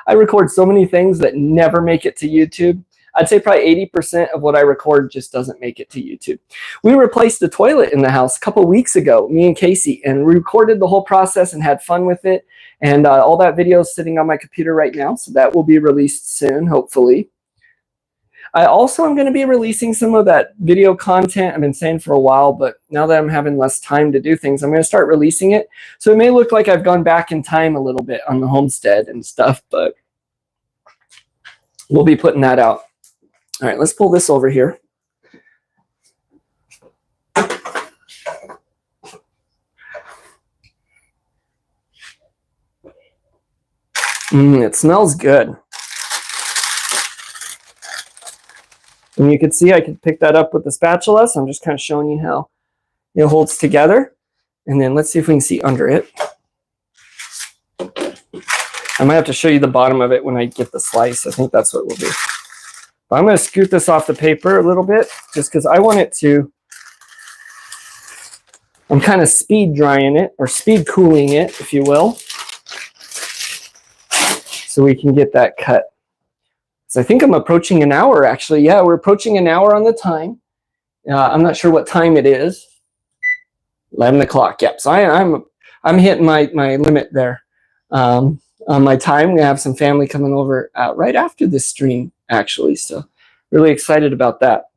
I record so many things that never make it to YouTube. I'd say probably 80% of what I record just doesn't make it to YouTube. We replaced the toilet in the house a couple weeks ago, me and Casey, and we recorded the whole process and had fun with it. And all that video is sitting on my computer right now, so that will be released soon, hopefully. I also am going to be releasing some of that video content I've been saying for a while, but now that I'm having less time to do things, I'm going to start releasing it. So it may look like I've gone back in time a little bit on the homestead and stuff, but we'll be putting that out. All right, let's pull this over here. It smells good. And you can see I can pick that up with the spatula, so I'm just kind of showing you how it holds together. And then let's see if we can see under it. I might have to show you the bottom of it when I get the slice. I think that's what we'll do. But I'm going to scoot this off the paper a little bit, just because I want it to, I'm kind of speed drying it, or speed cooling it, if you will. so we can get that cut. So I think I'm approaching an hour, actually. Yeah, we're approaching an hour on the time. I'm not sure what time it is. 11 o'clock. Yep. So I'm hitting my limit there on my time. We have some family coming over right after this stream, actually. So really excited about that.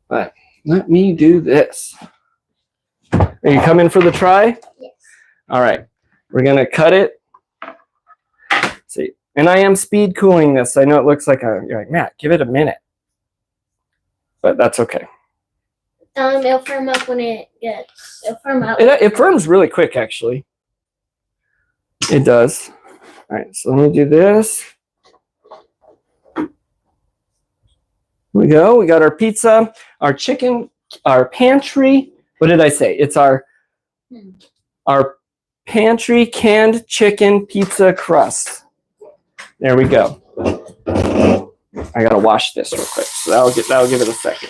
But let me do this. Are you coming for the try? Yes. All right. We're going to cut it. Let's see. And I am speed cooling this. I know it looks like you're like, Matt, give it a minute. But that's okay. It'll firm up when it'll firm up. It firms really quick, actually. It does. All right, so let me do this. Here we go. We got our pizza, our chicken, our pantry. What did I say? It's our pantry canned chicken pizza crust. There we go. I gotta wash this real quick, so that'll give it a second.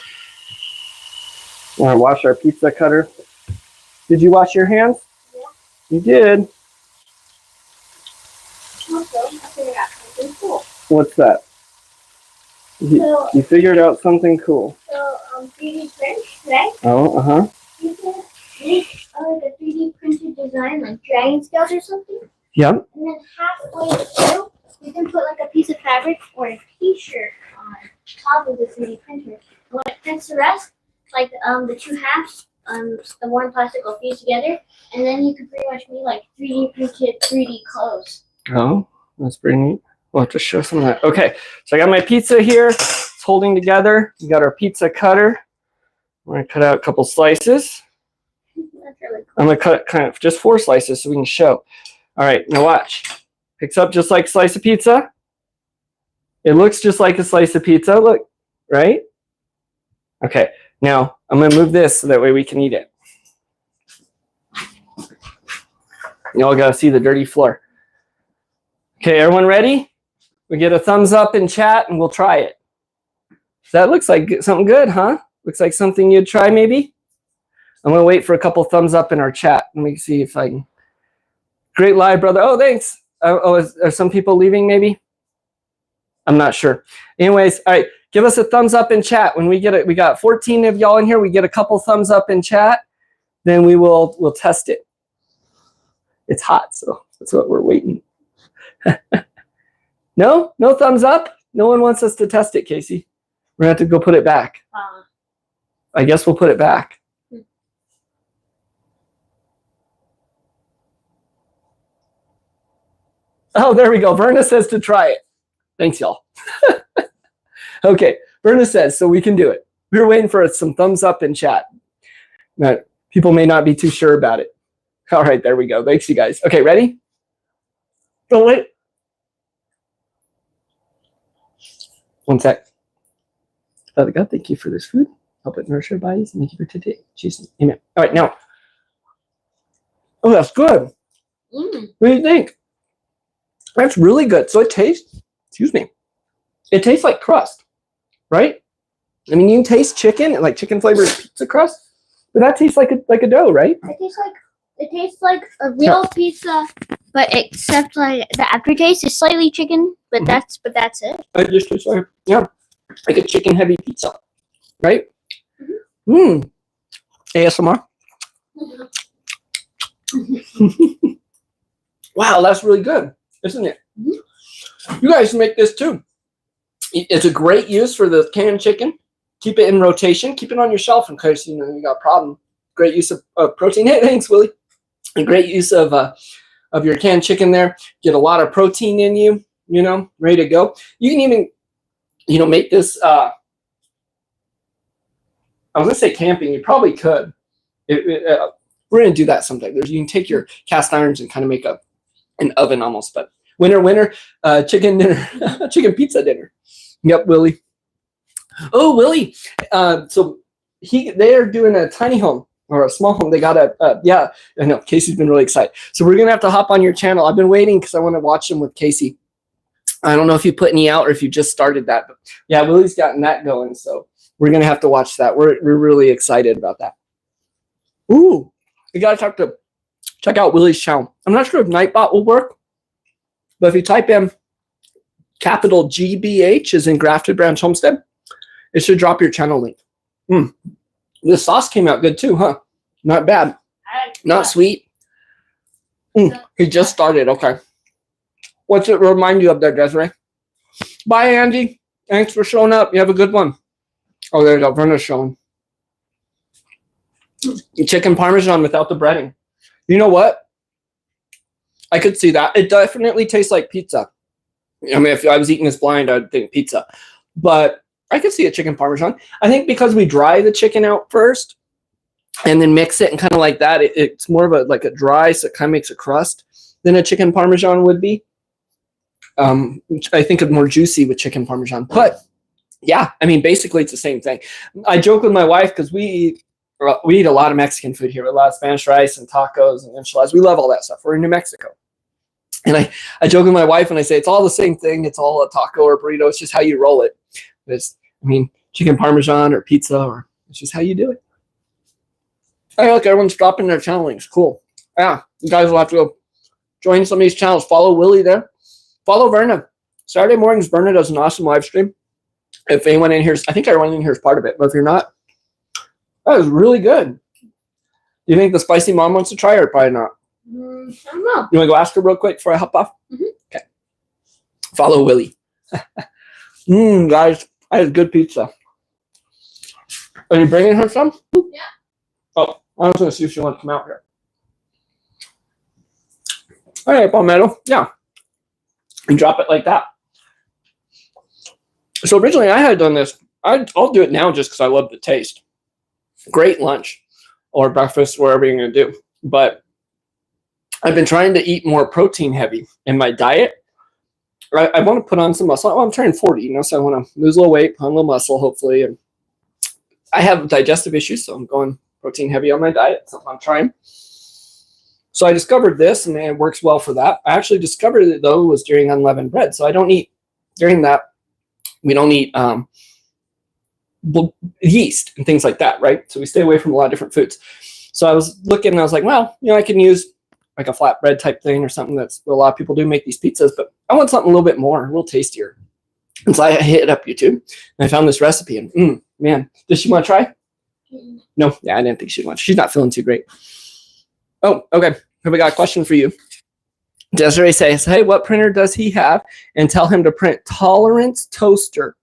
Want to wash our pizza cutter? Did you wash your hands? Yeah. You did. Also, I figured out something cool. What's that? You figured out something cool. So 3D print, right? Oh, You can make like a 3D printed design, like dragon scales or something. Yep. And then halfway through, you can put like a piece of fabric or a t-shirt on top of the 3D printer. And when it prints the rest, like the two halves, the one plastic will fuse together, and then you can pretty much make like 3D printed 3D clothes. Oh, that's pretty neat. We'll have to show some of that. Okay, so I got my pizza here. It's holding together. We got our pizza cutter. We're gonna cut out a couple slices. That's really cool. I'm gonna cut kind of just 4 slices so we can show. All right, now watch. Picks up just like a slice of pizza. It looks just like a slice of pizza. Look, right? Okay, now I'm gonna move this so that way we can eat it. Y'all gotta see the dirty floor. Okay, everyone ready? We get a thumbs up in chat and we'll try it. That looks like something good, huh? Looks like something you'd try maybe? I'm gonna wait for a couple thumbs up in our chat. Let me see if I can. Great live, brother. Oh, thanks. Are some people leaving maybe? I'm not sure. Anyways, all right, give us a thumbs up in chat. When we get it, we got 14 of y'all in here. We get a couple thumbs up in chat, then we'll test it. It's hot, so that's what we're waiting. No thumbs up. No one wants us to test it, Casey. We're gonna have to go put it back. I guess we'll put it back. Oh, there we go. Verna says to try it. Thanks, y'all. Okay, Verna says, so we can do it. We were waiting for some thumbs up in chat. Now, people may not be too sure about it. All right, there we go. Thanks, you guys. Okay, ready? Oh, wait. One sec. Father God, thank you for this food. Help it nourish our bodies and thank you for today. Jesus, amen. All right, now. Oh, that's good. What do you think? That's really good. So it tastes, it tastes like crust, right? I mean, you can taste chicken, like chicken flavored pizza crust, but that tastes like a dough, right? It tastes like a real pizza, but except like the aftertaste is slightly chicken, but that's it. It just tastes like, like a chicken heavy pizza, right? ASMR. Wow, that's really good, isn't it? You guys make this too. It's a great use for the canned chicken. Keep it in rotation. Keep it on your shelf in case you got a problem. Great use of protein. Hey, thanks, Willie. A great use of your canned chicken there. Get a lot of protein in you. Ready to go. You can even, make this. I was gonna say camping. You probably could. We're gonna do that sometime. You can take your cast irons and kind of make an oven almost. But winter, chicken dinner, chicken pizza dinner. Yep, Willie. Oh, Willie. So they are doing a tiny home or a small home. They got I know Casey's been really excited. So we're gonna have to hop on your channel. I've been waiting because I want to watch them with Casey. I don't know if you put any out or if you just started that, but yeah, Willie's gotten that going. So we're gonna have to watch that. We're really excited about that. Ooh, you gotta check out Willie's channel. I'm not sure if Nightbot will work. But if you type in capital GBH as in Grafted Branch Homestead, it should drop your channel link. This sauce came out good too, huh? Not bad. Not sweet. He just started. Okay. What's it remind you of there, Desiree? Bye, Andy. Thanks for showing up. You have a good one. Oh, there's Alverna's showing. Chicken Parmesan without the breading. You know what? I could see that. It definitely tastes like pizza. I mean, if I was eating this blind, I'd think pizza. But I could see a chicken Parmesan. I think because we dry the chicken out first and then mix it and kind of like that, it's more of a dry, so it kind of makes a crust than a chicken Parmesan would be. Which I think is more juicy with chicken Parmesan. But yeah, I mean, basically it's the same thing. I joke with my wife because we eat a lot of Mexican food here, a lot of Spanish rice and tacos and enchiladas. We love all that stuff. We're in New Mexico. And I joke with my wife and I say, it's all the same thing. It's all a taco or burrito. It's just how you roll it. Chicken Parmesan or pizza, or it's just how you do it. Hey, look, everyone's dropping their channel links. Cool. Yeah, you guys will have to go join some of these channels. Follow Willie there. Follow Verna. Saturday mornings, Verna does an awesome live stream. If anyone in here, I think everyone in here is part of it, but if you're not, that was really good. Do you think the spicy mom wants to try, or probably not? I don't know. You want to go ask her real quick before I hop off? Okay. Follow Willie. Guys, I had good pizza. Are you bringing her some? Yeah. Oh, I was going to see if she wants to come out here. All right, Palmetto. Yeah. And drop it like that. So originally I had done this. I'll do it now just because I love the taste. Great lunch or breakfast, wherever you're going to do. But I've been trying to eat more protein heavy in my diet. I want to put on some muscle. I'm turning 40, so I want to lose a little weight, put on a little muscle, hopefully. And I have digestive issues, so I'm going protein heavy on my diet. Something I'm trying. So I discovered this, and it works well for that. I actually discovered it, though, was during unleavened bread. So I don't eat, during that, we don't eat yeast and things like that, right? So we stay away from a lot of different foods. So I was looking, and I was like, well, I can use like a flatbread type thing or something. That's what a lot of people do, make these pizzas, but I want something a little bit more, a little tastier. And so I hit up YouTube, and I found this recipe, and man, does she want to try? No, yeah, I didn't think she'd want. She's not feeling too great. Oh, okay. Here we got a question for you. Desiree says, hey, what printer does he have? And tell him to print Tolerance Toaster.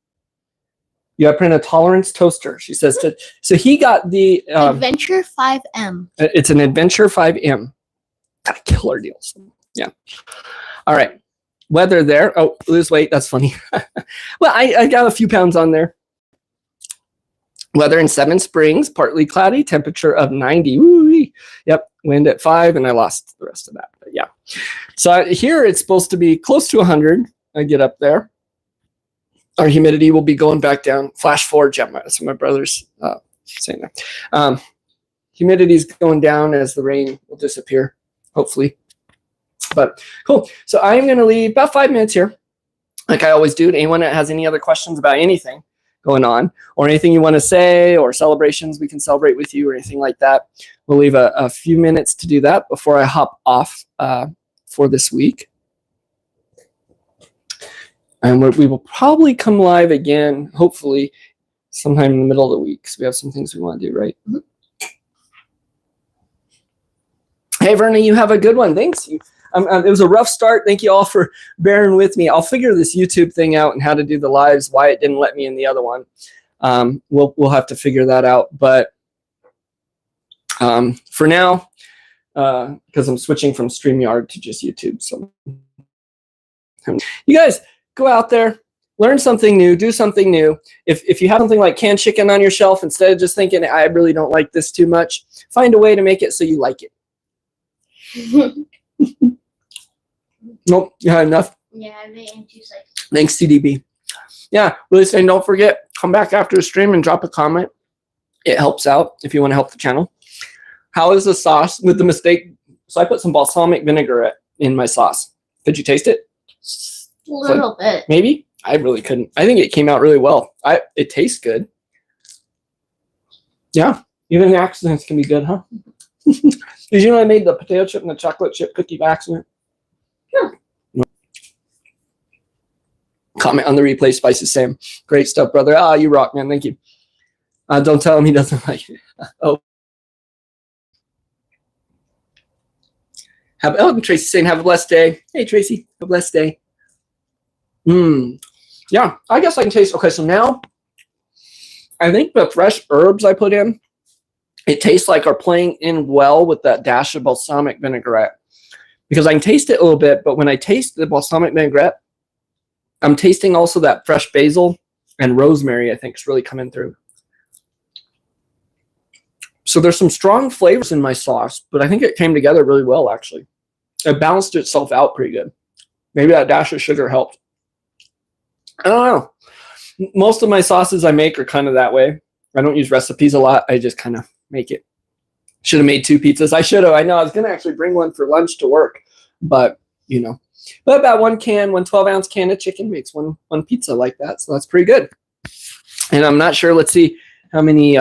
You have print a Tolerance Toaster. She says, so he got the Adventure 5M. It's an Adventure 5M. Got a killer deal. Yeah. All right. Weather there. Oh, lose weight. That's funny. Well, I got a few pounds on there. Weather in Seven Springs, partly cloudy, temperature of 90. Woo-wee. Yep, wind at 5, and I lost the rest of that. But yeah. So here it's supposed to be close to 100. I get up there. Our humidity will be going back down. Flash forward, Gemma. That's what my brother's saying there. Humidity's going down as the rain will disappear, hopefully. But cool. So I'm going to leave about 5 minutes here, like I always do. Anyone that has any other questions about anything going on, or anything you want to say, or celebrations we can celebrate with you, or anything like that, we'll leave a few minutes to do that before I hop off for this week. And we will probably come live again, hopefully, sometime in the middle of the week, because we have some things we want to do, right? Hey, Verna, you have a good one. Thanks. It was a rough start. Thank you all for bearing with me. I'll figure this YouTube thing out and how to do the lives, why it didn't let me in the other one. We'll have to figure that out. But for now, because I'm switching from StreamYard to just YouTube. So you guys go out there, learn something new, do something new. If you have something like canned chicken on your shelf, instead of just thinking, I really don't like this too much, find a way to make it so you like it. Nope, you had enough. Yeah, I made juice like. Thanks, CDB. Yeah, really saying, don't forget, come back after the stream and drop a comment. It helps out if you want to help the channel. How is the sauce with the mistake? So I put some balsamic vinegar in my sauce. Could you taste it? A little bit. Maybe? I really couldn't. I think it came out really well. It tastes good. Yeah, even the accidents can be good, huh? Did you know I made the potato chip and the chocolate chip cookie by accident? Yeah. Comment on the replay. Spice is Sam. Great stuff, brother. Ah, you rock, man. Thank you. Don't tell him he doesn't like it. Oh. Tracy saying, have a blessed day. Hey, Tracy, have a blessed day. Yeah, I guess I can taste. Okay, so now I think the fresh herbs I put in, it tastes like are playing in well with that dash of balsamic vinaigrette. Because I can taste it a little bit, but when I taste the balsamic vinaigrette, I'm tasting also that fresh basil and rosemary, I think, is really coming through. So there's some strong flavors in my sauce, but I think it came together really well, actually. It balanced itself out pretty good. Maybe that dash of sugar helped. I don't know. Most of my sauces I make are kind of that way. I don't use recipes a lot. I just kind of make it. Should have made 2 pizzas. I should have. I know I was going to actually bring one for lunch to work, but, you know. But about 1 12-ounce can of chicken makes one pizza like that. So that's pretty good. And I'm not sure. Let's see how many.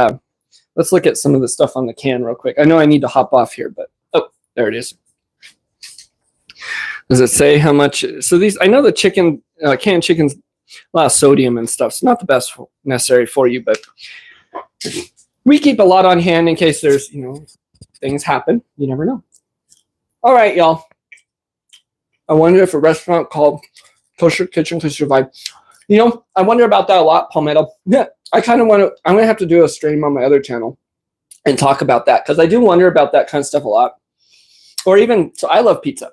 Let's look at some of the stuff on the can real quick. I know I need to hop off here, but oh, there it is. Does it say how much? So these, I know the chicken, canned chicken's a lot of sodium and stuff. It's not the best necessary for you, but we keep a lot on hand in case there's, you know, things happen. You never know. All right, y'all. I wonder if a restaurant called Kosher Kitchen could survive. You know, I wonder about that a lot, Palmetto. Yeah, I kind of want to, I'm going to have to do a stream on my other channel and talk about that because I do wonder about that kind of stuff a lot. Or even, so I love pizza.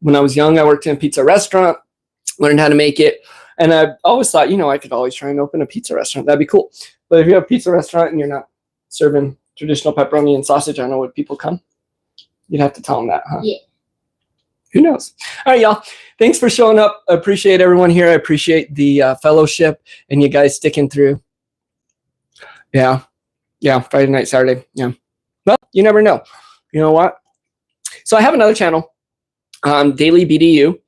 When I was young, I worked in a pizza restaurant, learned how to make it. And I always thought, you know, I could always try and open a pizza restaurant. That'd be cool. But if you have a pizza restaurant and you're not serving traditional pepperoni and sausage, I don't know, would people come? You'd have to tell them that, huh? Yeah. Who knows? All right, y'all. Thanks for showing up. I appreciate everyone here. I appreciate the fellowship and you guys sticking through. Yeah. Yeah. Friday night, Saturday. Yeah. Well, you never know. You know what? So I have another channel, Daily BDU,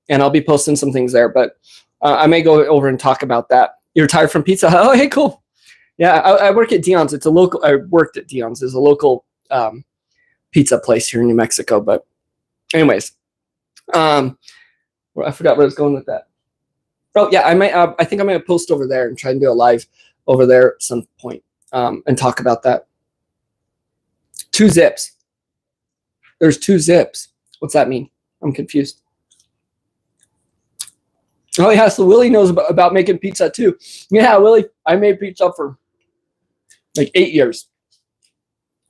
and I'll be posting some things there, but I may go over and talk about that. You're retired from Pizza Hut? Oh, hey, cool. Yeah, I work at Dion's. It's a local, I worked at Dion's. It's a local pizza place here in New Mexico. But anyways, I forgot where I was going with that. Oh, yeah, I think I might post over there and try and do a live over there at some point and talk about that. 2 zips. There's 2 zips. What's that mean? I'm confused. Oh, yeah, so Willie knows about making pizza, too. Yeah, Willie, I made pizza for like 8 years.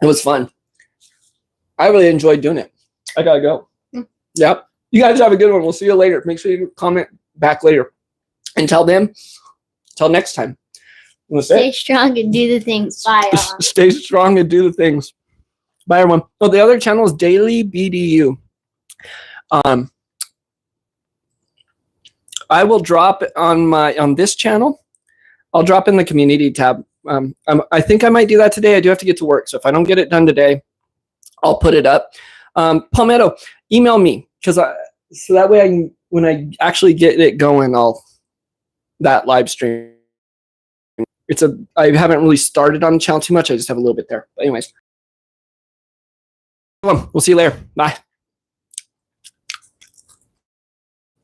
It was fun. I really enjoyed doing it. I got to go. Yep. You guys have a good one. We'll see you later. Make sure you comment back later. And tell next time. Stay strong and do the things. Bye, y'all. Stay strong and do the things. Bye, everyone. Oh, the other channel is Daily BDU. I will drop on this channel. I'll drop in the community tab. I think I might do that today. I do have to get to work, so if I don't get it done today, I'll put it up. Palmetto, email me because so that way when I actually get it going, that live stream. I haven't really started on the channel too much. I just have a little bit there. But anyways, we'll see you later. Bye.